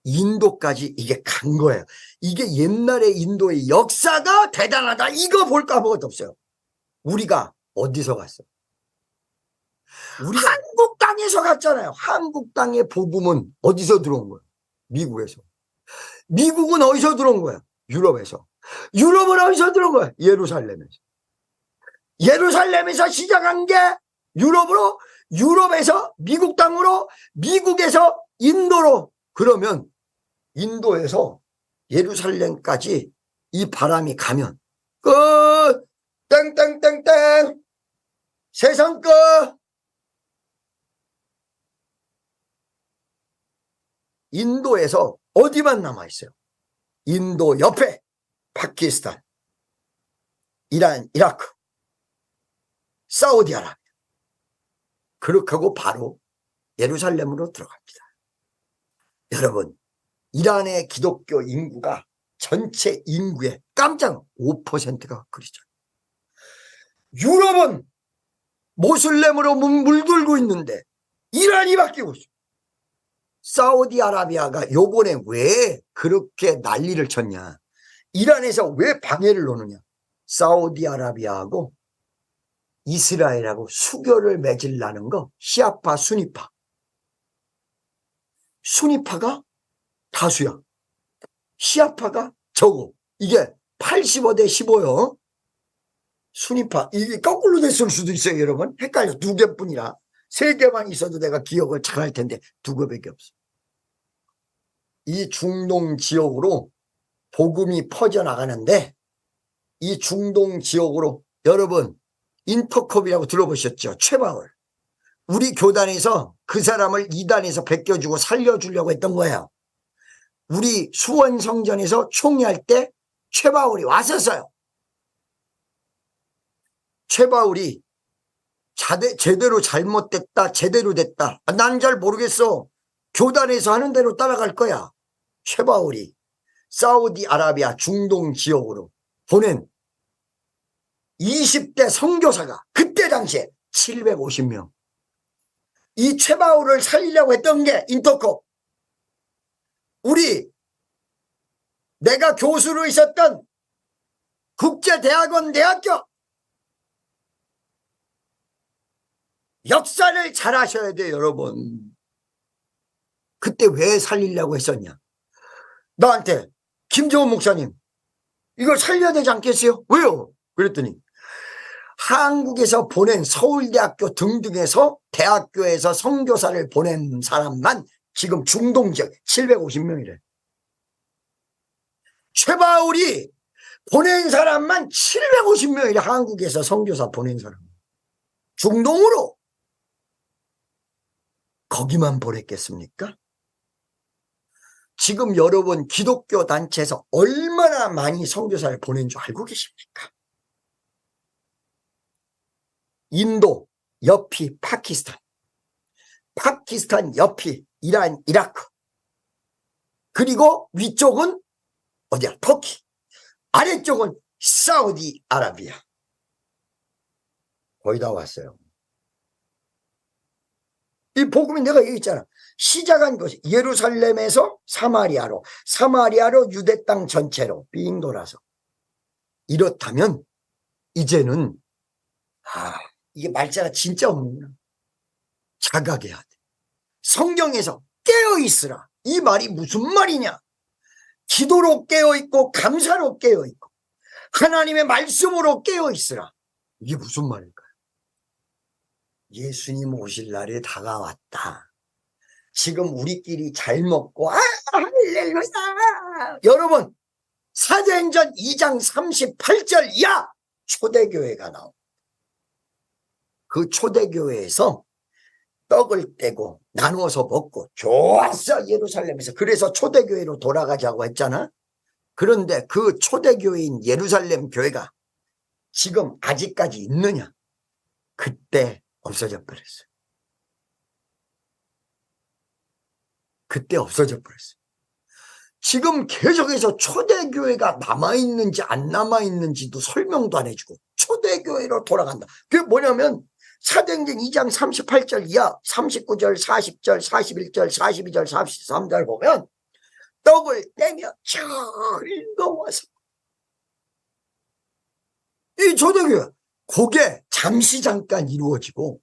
인도까지 이게 간 거예요. 이게 옛날에 인도의 역사가 대단하다. 이거 볼까 아무것도 없어요. 우리가 어디서 갔어? 우리가 한국 땅에서 갔잖아요. 한국 땅의 복음은 어디서 들어온 거예요? 미국에서. 미국은 어디서 들어온 거야? 유럽에서. 유럽은 어디서 들어온 거야? 예루살렘에서. 예루살렘에서 시작한 게 유럽으로, 유럽에서 미국 땅으로, 미국에서 인도로. 그러면 인도에서 예루살렘까지 이 바람이 가면 끝! 땡땡땡땡! 세상 끝! 인도에서 어디만 남아있어요? 인도 옆에 파키스탄, 이란, 이라크, 사우디아라비아. 그렇게 하고 바로 예루살렘으로 들어갑니다. 여러분, 이란의 기독교 인구가 전체 인구의 깜짝 5%가 그리스도예요. 유럽은 모슬렘으로 물들고 있는데 이란이 바뀌고 있어요. 사우디아라비아가 요번에 왜 그렇게 난리를 쳤냐? 이란에서 왜 방해를 놓느냐? 사우디아라비아하고 이스라엘하고 수교를 맺으려는 거, 시아파, 수니파. 수니파가 다수야. 시아파가 적어. 이게 85대 15요. 수니파. 이게 거꾸로 됐을 수도 있어요, 여러분. 헷갈려. 두 개뿐이라. 세 개만 있어도 내가 기억을 잘 할 텐데 두 개밖에 없어. 이 중동 지역으로 복음이 퍼져나가는데 이 중동 지역으로 여러분 인터컵이라고 들어보셨죠? 최바울. 우리 교단에서 그 사람을 이단에서 베껴주고 살려주려고 했던 거예요. 우리 수원성전에서 총회할 때 최바울이 왔었어요. 최바울이 제대로 잘못됐다, 제대로 됐다. 난 잘 모르겠어. 교단에서 하는 대로 따라갈 거야. 최바울이 사우디아라비아 중동 지역으로 보낸 20대 선교사가 그때 당시에 750명. 이 최바울을 살리려고 했던 게 인터컵. 내가 교수로 있었던 국제대학원 대학교. 역사를 잘 아셔야 돼요, 여러분. 그때 왜 살리려고 했었냐? 나한테 김정은 목사님 이걸 살려야 되지 않겠어요? 왜요? 그랬더니 한국에서 보낸 서울대학교 등등에서 대학교에서 선교사를 보낸 사람만 지금 중동 지역 750명이래. 최바울이 보낸 사람만 750명이래. 한국에서 선교사 보낸 사람. 중동으로. 거기만 보냈겠습니까? 지금 여러분 기독교 단체에서 얼마나 많이 선교사를 보낸 줄 알고 계십니까? 인도 옆이 파키스탄, 파키스탄 옆이 이란, 이라크, 그리고 위쪽은 어디야? 터키, 아래쪽은 사우디아라비아. 거의 다 왔어요. 이 복음이 내가 얘기했잖아. 시작한 것이 예루살렘에서 사마리아로, 사마리아로 유대 땅 전체로 빙 돌아서. 이렇다면 이제는 이게 말자가 진짜 없는구나. 자각해야 돼. 성경에서 깨어있으라. 이 말이 무슨 말이냐? 기도로 깨어있고 감사로 깨어있고 하나님의 말씀으로 깨어있으라. 이게 무슨 말일까요? 예수님 오실 날이 다가왔다. 지금 우리끼리 잘 먹고 할렐루야. 여러분, 사도행전 2장 38절 이하 초대교회가 나옵니다. 그 초대교회에서 떡을 떼고 나누어서 먹고 좋았어 예루살렘에서. 그래서 초대교회로 돌아가자고 했잖아. 그런데 그 초대교회인 예루살렘 교회가 지금 아직까지 있느냐? 그때 없어져 버렸어요. 그때 없어져 버렸어요. 지금 계속해서 초대교회가 남아있는지 안 남아있는지도 설명도 안 해주고 초대교회로 돌아간다. 그게 뭐냐면 사도행전 2장 38절 이하 39절 40절 41절 42절 43절 보면 떡을 떼며 즐거워서 이 초대교회 그게 잠시 잠깐 이루어지고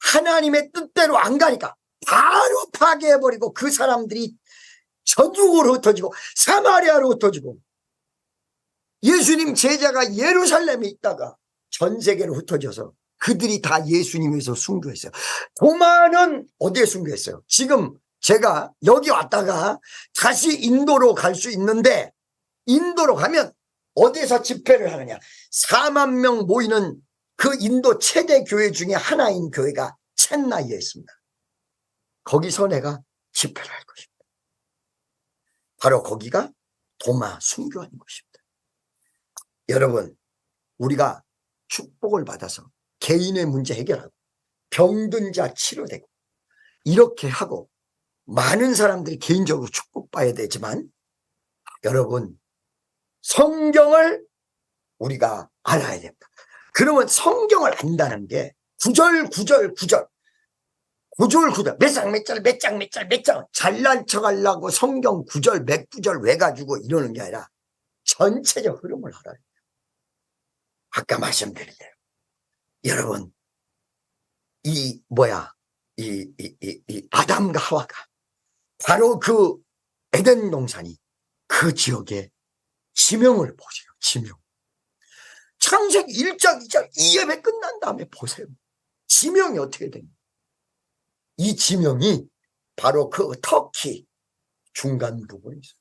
하나님의 뜻대로 안 가니까 바로 파괴해버리고 그 사람들이 전국으로 흩어지고 사마리아로 흩어지고 예수님 제자가 예루살렘에 있다가 전 세계로 흩어져서 그들이 다 예수님에서 순교했어요. 도마는 어디에 순교했어요? 지금 제가 여기 왔다가 다시 인도로 갈 수 있는데 인도로 가면 어디에서 집회를 하느냐? 4만 명 모이는 그 인도 최대 교회 중에 하나인 교회가 첸나이에 있습니다. 거기서 내가 집회를 할 것입니다. 바로 거기가 도마 순교하는 것입니다. 여러분, 우리가 축복을 받아서 개인의 문제 해결하고 병든 자 치료되고 이렇게 하고 많은 사람들이 개인적으로 축복받아야 되지만 여러분, 성경을 우리가 알아야 됩니다. 그러면 성경을 안다는 게 구절 몇 장 잘난 척 하려고 성경 구절 몇 구절 외가지고 이러는 게 아니라 전체적 흐름을 알아야 돼요. 아까 말씀드린 대로 여러분 이 아담과 하와가 바로 그 에덴 동산이 그 지역에 지명을 보세요. 지명. 창세기 1장 2장 이 예배 끝난 다음에 보세요. 지명이 어떻게 됩니까? 이 지명이 바로 그 터키 중간 부분에 있어요.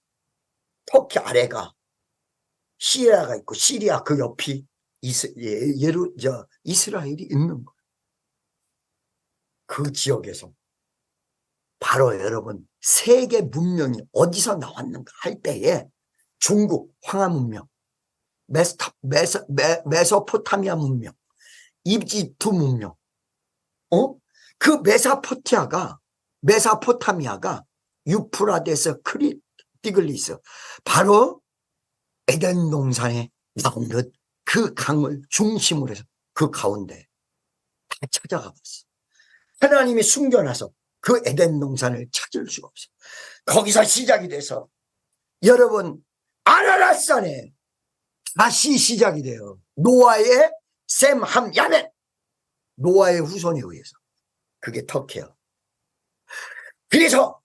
터키 아래가 시리아가 있고 시리아 그 옆이 이스라엘이 있는 거예요. 그 지역에서 바로 여러분 세계 문명이 어디서 나왔는가 할 때에 중국 황하 문명, 메소포타미아 문명, 이집트 문명, 그 메소포타미아가 유프라데스 티글리스 바로 에덴 동산에 나오는 그 강을 중심으로 해서 그 가운데 다 찾아가 봤어. 하나님이 숨겨놔서 그 에덴 동산을 찾을 수가 없어. 거기서 시작이 돼서 여러분 아라랏산에 다시 시작이 돼요. 노아의 셈, 함, 야벳, 노아의 후손에 의해서. 그게 터키예요. 그래서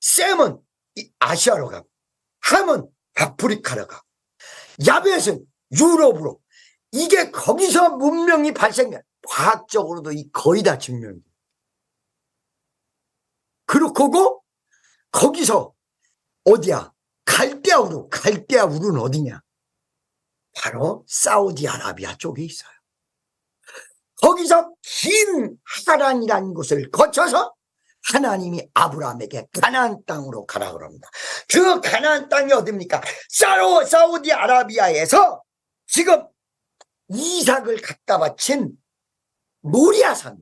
셈은 아시아로 가고 함은 아프리카로 가고 야벳은 유럽으로. 이게 거기서 문명이 발생해. 과학적으로도 거의 다 증명이 돼요. 그리고 거기서 어디야? 갈대아우르는 어디냐? 바로 사우디아라비아 쪽에 있어요. 거기서 긴 하란이라는 곳을 거쳐서 하나님이 아브라함에게 가나안 땅으로 가라 그럽니다. 그 가나안 땅이 어디입니까? 사우디아라비아에서 지금 이삭을 갖다 바친 모리아산,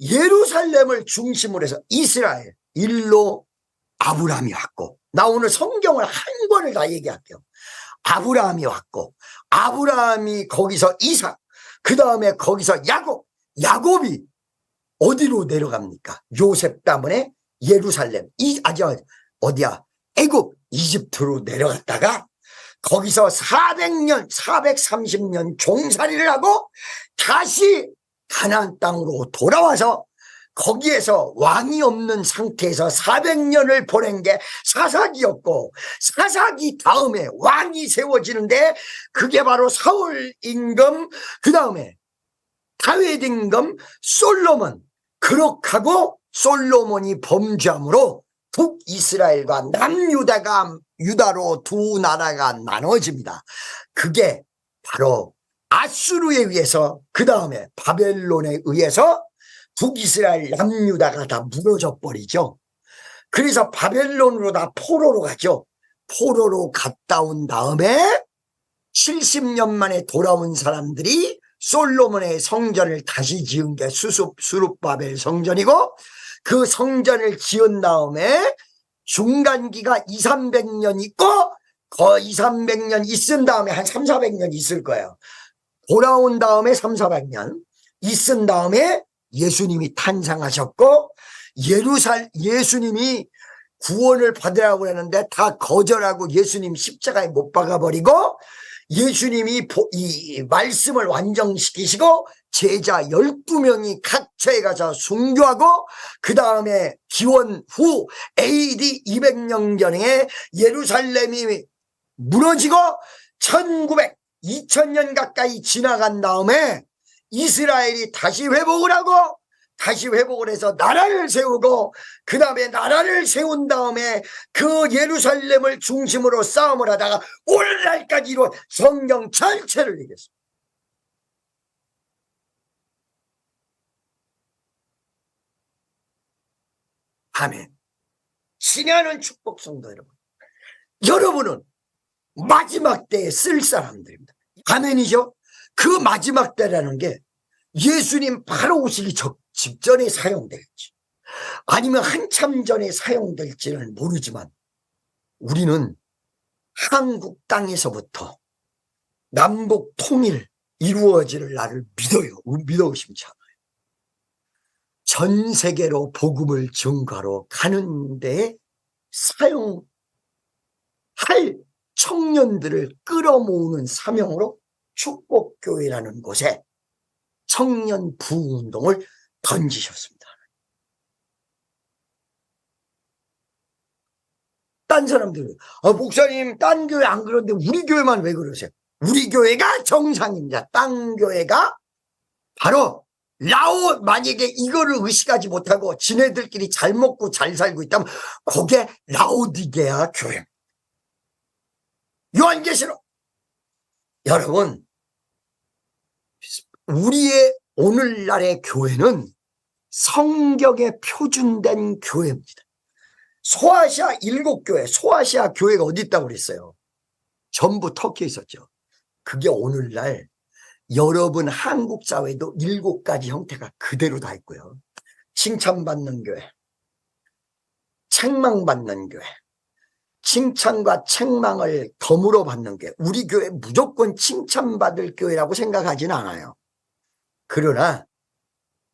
예루살렘을 중심으로 해서 이스라엘, 일로 아브라함이 왔고, 나 오늘 성경을 한 권을 다 얘기할게요. 아브라함이 왔고, 아브라함이 거기서 이삭, 그 다음에 거기서 야곱이 어디로 내려갑니까? 요셉 때문에 예루살렘, 어디야? 애굽, 이집트로 내려갔다가 거기서 400년, 430년 종살이를 하고 다시 가나안 땅으로 돌아와서 거기에서 왕이 없는 상태에서 400년을 보낸 게 사사기였고, 사사기 다음에 왕이 세워지는데 그게 바로 사울 임금, 그 다음에 다윗 임금, 솔로몬. 그렇게 하고 솔로몬이 범죄함으로 북이스라엘과 남유다로 두 나라가 나눠집니다. 그게 바로 아수르에 의해서, 그 다음에 바벨론에 의해서 북이스라엘 남유다가 다 무너져 버리죠. 그래서 바벨론으로 다 포로로 가죠. 포로로 갔다 온 다음에 70년 만에 돌아온 사람들이 솔로몬의 성전을 다시 지은 게 수룹바벨 성전이고, 그 성전을 지은 다음에 중간기가 200~300년 있고, 그 200~300년 있은 다음에 한 300~400년 있을 거예요. 돌아온 다음에 300~400년 있은 다음에 예수님이 탄생하셨고, 예수님이 구원을 받으라고 했는데 다 거절하고 예수님 십자가에 못 박아버리고, 예수님이 이 말씀을 완성시키시고 제자 12명이 각처에 가서 순교하고, 그 다음에 기원 후 AD 200년경에 예루살렘이 무너지고 2000년 가까이 지나간 다음에 이스라엘이 다시 회복을 하고, 다시 회복을 해서 나라를 세우고, 그 다음에 나라를 세운 다음에 그 예루살렘을 중심으로 싸움을 하다가 오늘날까지 이룬 성경 전체를 이겼습니다. 아멘. 신뢰하는 축복 성도 여러분, 여러분은 마지막 때에 쓸 사람들입니다. 아멘이죠? 그 마지막 때라는 게 예수님 바로 오시기 직전에 사용될지 아니면 한참 전에 사용될지는 모르지만, 우리는 한국 땅에서부터 남북 통일 이루어질 날을 믿어 의심치 않아요. 전 세계로 복음을 증거하러 가는 데에 사용할 청년들을 끌어모으는 사명으로 축복교회라는 곳에 청년 부흥운동을 던지셨습니다. 딴 사람들은 목사님 딴 교회 안 그런데 우리 교회만 왜 그러세요? 우리 교회가 정상입니다. 딴 교회가 바로 만약에 이거를 의식하지 못하고 지네들끼리 잘 먹고 잘 살고 있다면 그게 라오디게아 교회. 요한계시록. 여러분, 우리의 오늘날의 교회는 성경에 표준된 교회입니다. 소아시아 7교회, 소아시아 교회가 어디 있다고 그랬어요? 전부 터키에 있었죠. 그게 오늘날 여러분 한국 사회도 7가지 형태가 그대로 다 있고요. 칭찬받는 교회, 책망받는 교회, 칭찬과 책망을 덤으로 받는 교회. 우리 교회 무조건 칭찬받을 교회라고 생각하지는 않아요. 그러나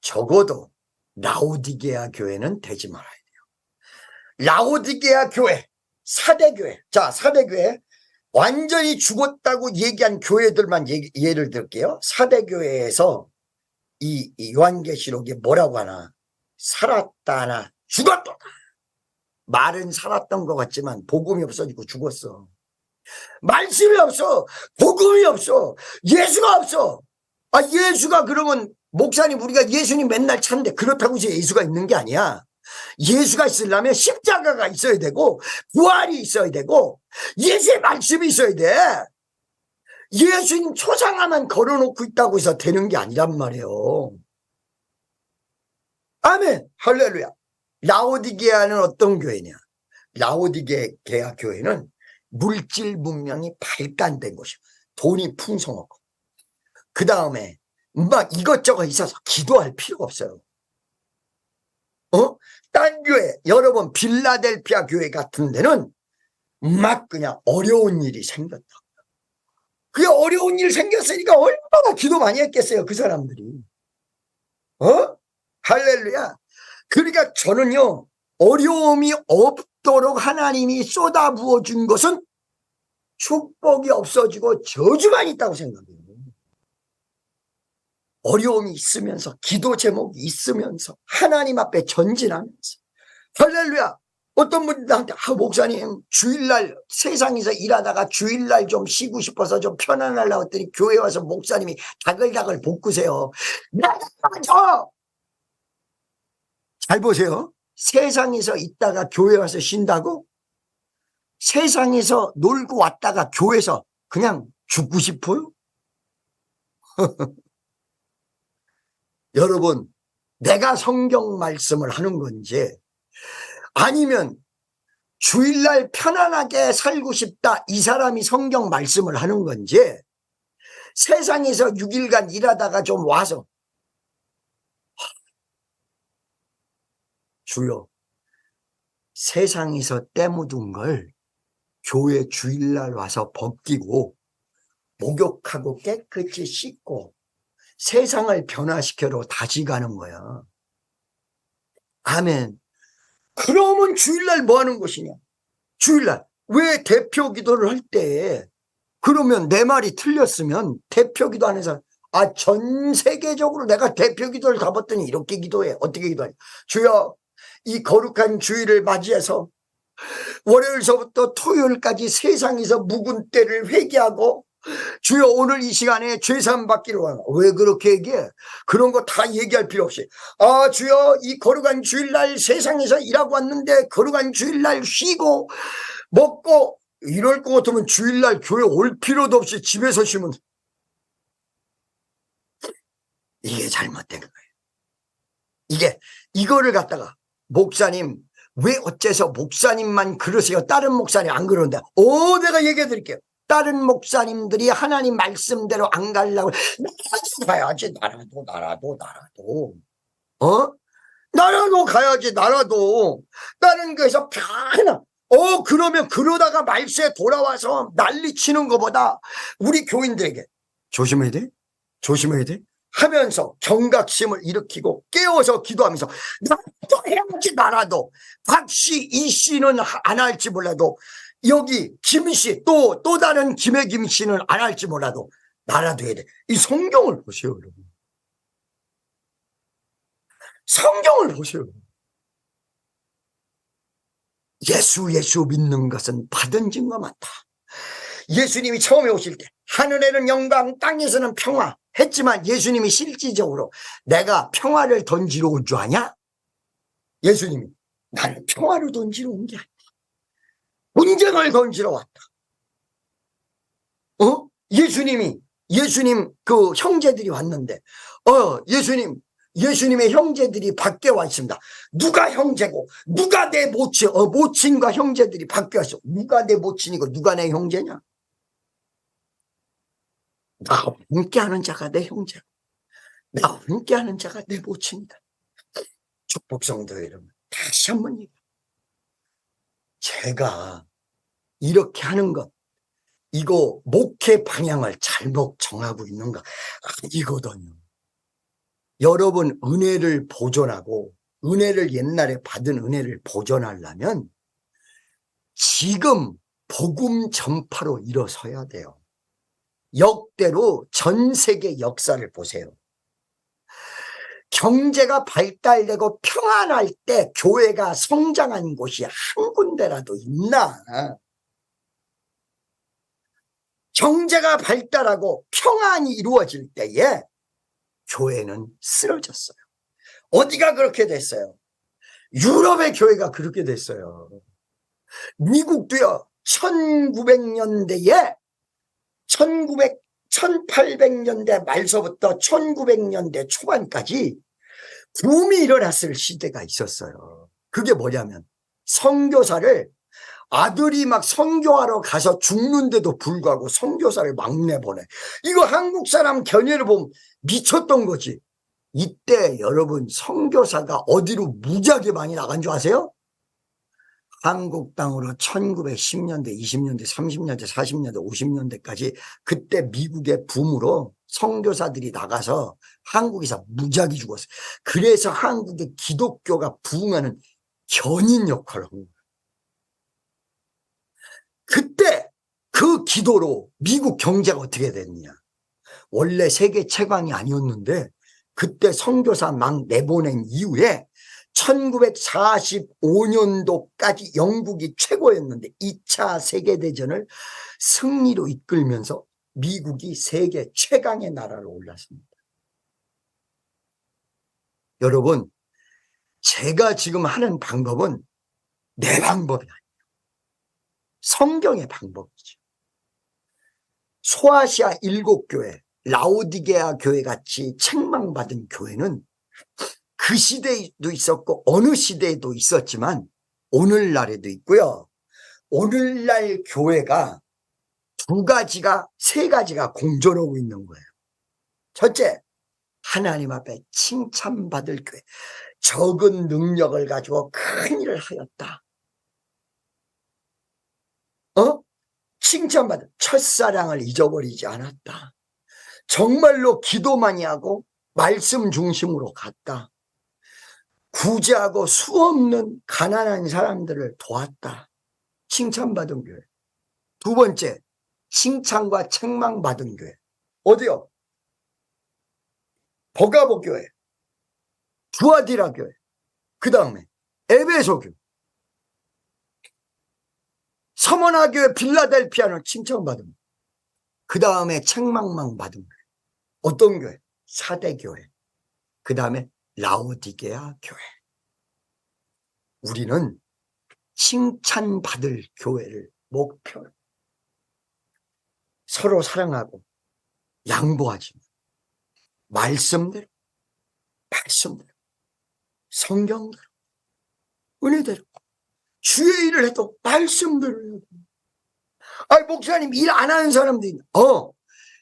적어도 라오디게아 교회는 되지 말아야 돼요. 라오디게아 교회, 사대교회. 자, 사대교회. 완전히 죽었다고 얘기한 교회들만 예를 들게요. 사대교회에서 이 요한계시록에 뭐라고 하나? 살았다나 죽었다. 말은 살았던 것 같지만 복음이 없어지고 죽었어. 말씀이 없어. 복음이 없어. 예수가 없어. 예수가 그러면 목사님 우리가 예수님 맨날 찾는데 그렇다고 이제 예수가 있는 게 아니야. 예수가 있으려면 십자가가 있어야 되고 부활이 있어야 되고 예수의 말씀이 있어야 돼. 예수님 초상화만 걸어놓고 있다고 해서 되는 게 아니란 말이에요. 아멘. 할렐루야. 라오디게아는 어떤 교회냐? 라오디게아 교회는 물질 문명이 발달된 곳이에요. 돈이 풍성하고, 그 다음에 막 이것저것 있어서 기도할 필요가 없어요. 딴 교회, 여러분 빌라델피아 교회 같은 데는 막 그냥 어려운 일이 생겼다. 그게 어려운 일 생겼으니까 얼마나 기도 많이 했겠어요, 그 사람들이. 할렐루야. 그러니까 저는요, 어려움이 없도록 하나님이 쏟아부어 준 것은 축복이 없어지고 저주만 있다고 생각해요. 어려움이 있으면서, 기도 제목이 있으면서, 하나님 앞에 전진하면서. 할렐루야. 어떤 분이 나한테, 목사님, 주일날 세상에서 일하다가 주일날 좀 쉬고 싶어서 좀 편안하려고 했더니 교회 와서 목사님이 다글다글 볶으세요. 맞아! 잘 보세요. 세상에서 있다가 교회 와서 쉰다고? 세상에서 놀고 왔다가 교회에서 그냥 죽고 싶어요? 여러분, 내가 성경 말씀을 하는 건지, 아니면 주일날 편안하게 살고 싶다, 이 사람이 성경 말씀을 하는 건지, 세상에서 6일간 일하다가 좀 와서, 주여, 세상에서 때 묻은 걸 교회 주일날 와서 벗기고 목욕하고 깨끗이 씻고 세상을 변화시켜로 다시 가는 거야. 아멘. 그러면 주일날 뭐 하는 것이냐? 주일날 왜 대표 기도를 할 때, 그러면 내 말이 틀렸으면 대표 기도하는 사람, 전 세계적으로 내가 대표 기도를 다 봤더니 이렇게 기도해. 어떻게 기도해? 주여, 이 거룩한 주일을 맞이해서 월요일서부터 토요일까지 세상에서 묵은 때를 회개하고, 주여 오늘 이 시간에 죄사함 받기를 원합니다. 왜 그렇게 얘기해? 그런 거 다 얘기할 필요 없이, 주여 이 거룩한 주일날 세상에서 일하고 왔는데 거룩한 주일날 쉬고 먹고 이럴 것 같으면 주일날 교회 올 필요도 없이 집에서 쉬면, 이게 잘못된 거예요. 이거를 갖다가 목사님, 왜 어째서 목사님만 그러세요? 다른 목사님 안 그러는데? 내가 얘기해 드릴게요. 다른 목사님들이 하나님 말씀대로 안 가려고, 가야지, 나라도. 나라도 가야지, 나라도. 다른 교회에서 편안. 그러면 그러다가 말세에 돌아와서 난리 치는 것보다 우리 교인들에게 조심해야 돼? 하면서 경각심을 일으키고 깨워서 기도하면서, 나라도 해야지, 나라도. 박씨, 이씨는 안 할지 몰라도, 여기 김씨, 또 다른 김씨는 안 할지 몰라도 나라도 해야 돼. 이 성경을 보세요, 여러분. 성경을 보세요. 예수 믿는 것은 받은 증거 많다. 예수님이 처음에 오실 때 하늘에는 영광, 땅에서는 평화 했지만, 예수님이 실질적으로 내가 평화를 던지러 온 줄 아냐? 예수님이 나는 평화를 던지러 온 게 아니야. 분쟁을 던지러 왔다. 예수님 그 형제들이 왔는데, 예수님의 형제들이 밖에 와 있습니다. 누가 형제고 누가 내 모친, 모친과 형제들이 밖에 왔어. 누가 내 모친이고 누가 내 형제냐? 나와 함께하는 자가 내 형제고 나와 함께하는 자가 내 모친이다. 축복성도 여러분, 다시 한번 얘기해요. 제가 이렇게 하는 것, 이거 목회 방향을 잘못 정하고 있는가? 아니거든요. 여러분 은혜를 보존하고, 은혜를 옛날에 받은 은혜를 보존하려면 지금 복음 전파로 일어서야 돼요. 역대로 전 세계 역사를 보세요. 경제가 발달되고 평안할 때 교회가 성장한 곳이 한 군데라도 있나? 경제가 발달하고 평안이 이루어질 때에 교회는 쓰러졌어요. 어디가 그렇게 됐어요? 유럽의 교회가 그렇게 됐어요. 미국도요, 1900년대에 1800년대 말서부터 1900년대 초반까지 붐이 일어났을 시대가 있었어요. 그게 뭐냐면, 선교사를, 아들이 막 선교하러 가서 죽는데도 불구하고 선교사를 막 내보내. 이거 한국 사람 견해를 보면 미쳤던 거지. 이때 여러분 선교사가 어디로 무지하게 많이 나간 줄 아세요? 한국 땅으로 1910년대, 20년대, 30년대, 40년대, 50년대까지 그때 미국의 붐으로 선교사들이 나가서 한국에서 무지하게 죽었어요. 그래서 한국의 기독교가 부흥하는 견인 역할을 한 거예요. 그때 그 기도로 미국 경제가 어떻게 됐느냐. 원래 세계 최강이 아니었는데 그때 선교사 막 내보낸 이후에 1945년도까지 영국이 최고였는데 2차 세계대전을 승리로 이끌면서 미국이 세계 최강의 나라로 올랐습니다. 여러분, 제가 지금 하는 방법은 내 방법이 아니에요. 성경의 방법이죠. 소아시아 7교회, 라오디게아 교회 같이 책망받은 교회는 그 시대에도 있었고 어느 시대에도 있었지만 오늘날에도 있고요. 오늘날 교회가 세 가지가 공존하고 있는 거예요. 첫째, 하나님 앞에 칭찬받을 교회. 적은 능력을 가지고 큰 일을 하였다. 칭찬받을, 첫사랑을 잊어버리지 않았다. 정말로 기도 많이 하고 말씀 중심으로 갔다. 구제하고 수없는 가난한 사람들을 도왔다. 칭찬받은 교회. 두 번째, 칭찬과 책망받은 교회. 어디요? 버가보 교회, 두아디라 교회, 그 다음에 에베소 교회, 서머나 교회, 빌라델피아는 칭찬받은 교회. 그 다음에 책망만 받은 교회. 어떤 교회? 사대 교회. 그 다음에 라오디게아 교회. 우리는 칭찬받을 교회를 목표로 서로 사랑하고 양보하지. 말씀대로, 성경대로, 은혜대로, 주의 일을 해도 말씀대로 해야 돼. 아니, 목사님 일 안 하는 사람도 있나?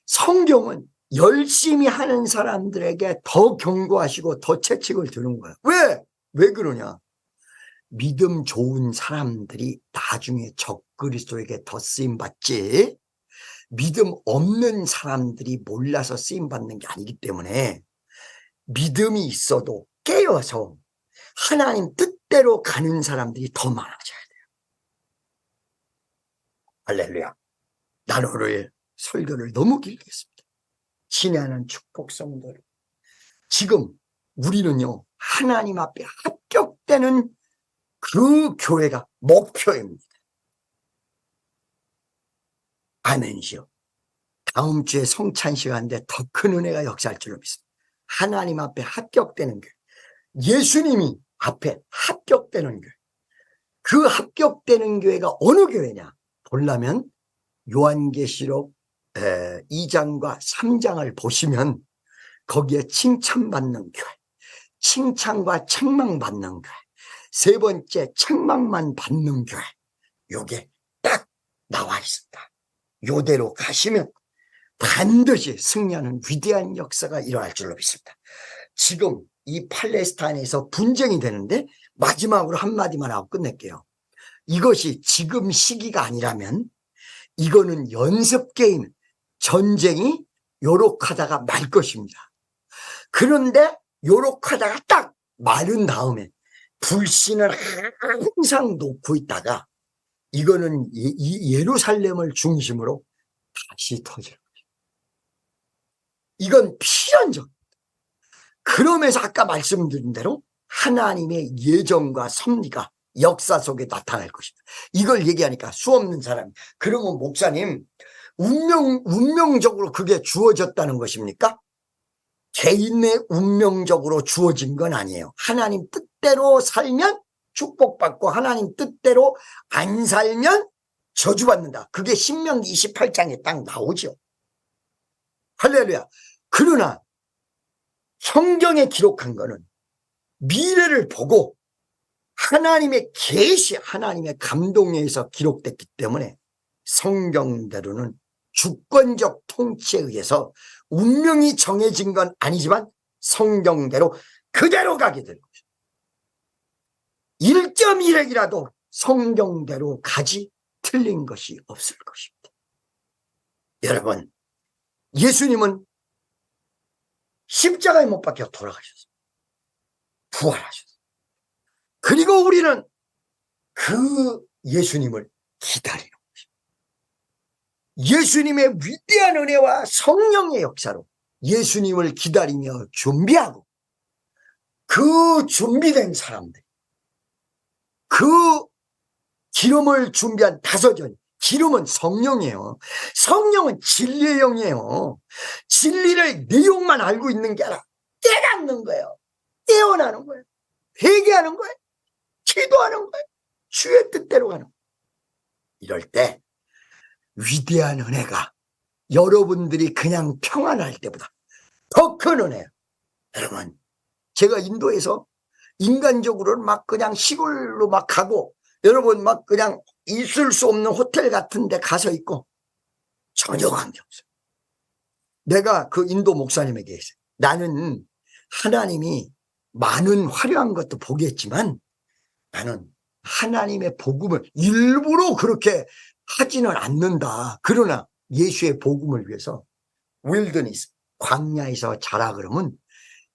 성경은 열심히 하는 사람들에게 더 경고하시고 더 채찍을 드는 거야. 왜 그러냐? 믿음 좋은 사람들이 나중에 적그리스도에게 더 쓰임받지, 믿음 없는 사람들이 몰라서 쓰임받는 게 아니기 때문에 믿음이 있어도 깨어서 하나님 뜻대로 가는 사람들이 더 많아져야 돼요. 할렐루야. 나는 오늘 설교를 너무 길게 했습니다. 친애하는 축복성들, 지금 우리는요, 하나님 앞에 합격되는 그 교회가 목표입니다. 아멘이요. 다음 주에 성찬 시간인데 더 큰 은혜가 역사할 줄로 믿습니다. 하나님 앞에 합격되는 교회, 예수님이 앞에 합격되는 교회. 그 합격되는 교회가 어느 교회냐 보려면 요한계시록 2장과 3장을 보시면 거기에 칭찬받는 교회, 칭찬과 책망받는 교회, 세 번째 책망만 받는 교회, 요게 딱 나와 있습니다. 요대로 가시면 반드시 승리하는 위대한 역사가 일어날 줄로 믿습니다. 지금 이 팔레스타인에서 분쟁이 되는데 마지막으로 한마디만 하고 끝낼게요. 이것이 지금 시기가 아니라면 이거는 연습 게임, 전쟁이 요렇하다가 말 것입니다. 그런데 요렇하다가 딱 마른 다음에 불신을 항상 놓고 있다가 이거는 이 예루살렘을 중심으로 다시 터질 거예요. 이건 필연적. 그러면서 아까 말씀드린 대로 하나님의 예정과 섭리가 역사 속에 나타날 것입니다. 이걸 얘기하니까 수없는 사람, 그러면 목사님 운명적으로 그게 주어졌다는 것입니까? 개인의 운명적으로 주어진 건 아니에요. 하나님 뜻대로 살면 축복받고 하나님 뜻대로 안 살면 저주받는다. 그게 신명기 28장에 딱 나오죠. 할렐루야. 그러나 성경에 기록한 거는 미래를 보고 하나님의 계시, 하나님의 감동에 의해서 기록됐기 때문에 성경대로는 주권적 통치에 의해서 운명이 정해진 건 아니지만 성경대로 그대로 가게 될 것입니다. 1.1핵이라도 성경대로 가지 틀린 것이 없을 것입니다. 여러분, 예수님은 십자가에 못 박혀 돌아가셨습니다. 부활하셨습니다. 그리고 우리는 그 예수님을 기다리는 것입니다. 예수님의 위대한 은혜와 성령의 역사로 예수님을 기다리며 준비하고, 그 준비된 사람들, 그 기름을 준비한 다섯전, 기름은 성령이에요. 성령은 진리의 영이에요. 진리를 내용만 알고 있는 게 아니라 깨닫는 거예요. 깨어나는 거예요. 회개하는 거예요. 기도하는 거예요. 주의 뜻대로 가는 거예요. 이럴 때 위대한 은혜가 여러분들이 그냥 평안할 때보다 더 큰 은혜예요. 여러분, 제가 인도에서 인간적으로는 막 그냥 시골로 막 가고, 여러분 막 그냥 있을 수 없는 호텔 같은 데 가서 있고 전혀 관계없어요. 내가 그 인도 목사님에게 했어요. 나는 하나님이 많은 화려한 것도 보겠지만 나는 하나님의 복음을 일부러 그렇게 하지는 않는다. 그러나 예수의 복음을 위해서 윌더니스, 광야에서 자라 그러면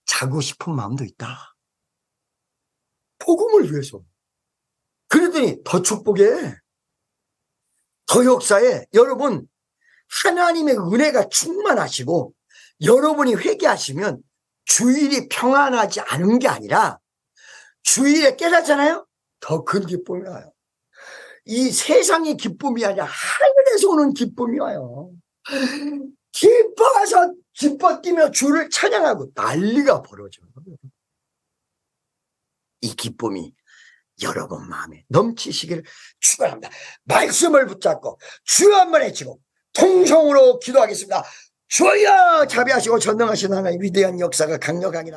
자고 싶은 마음도 있다. 복음을 위해서. 그랬더니 더 축복해. 더 역사해. 여러분, 하나님의 은혜가 충만하시고 여러분이 회개하시면 주일이 평안하지 않은 게 아니라 주일에 깨닫잖아요. 더 큰 기쁨이 와요. 이 세상의 기쁨이 아니라 하늘에서 오는 기쁨이 와요. 기뻐서 기뻐 뛰며 주를 찬양하고 난리가 벌어져요. 이 기쁨이 여러분 마음에 넘치시기를 축원합니다. 말씀을 붙잡고 주여 한번 외치고 통성으로 기도하겠습니다. 주여, 자비하시고 전능하신 하나님의 위대한 역사가 강력하게 나타납니다.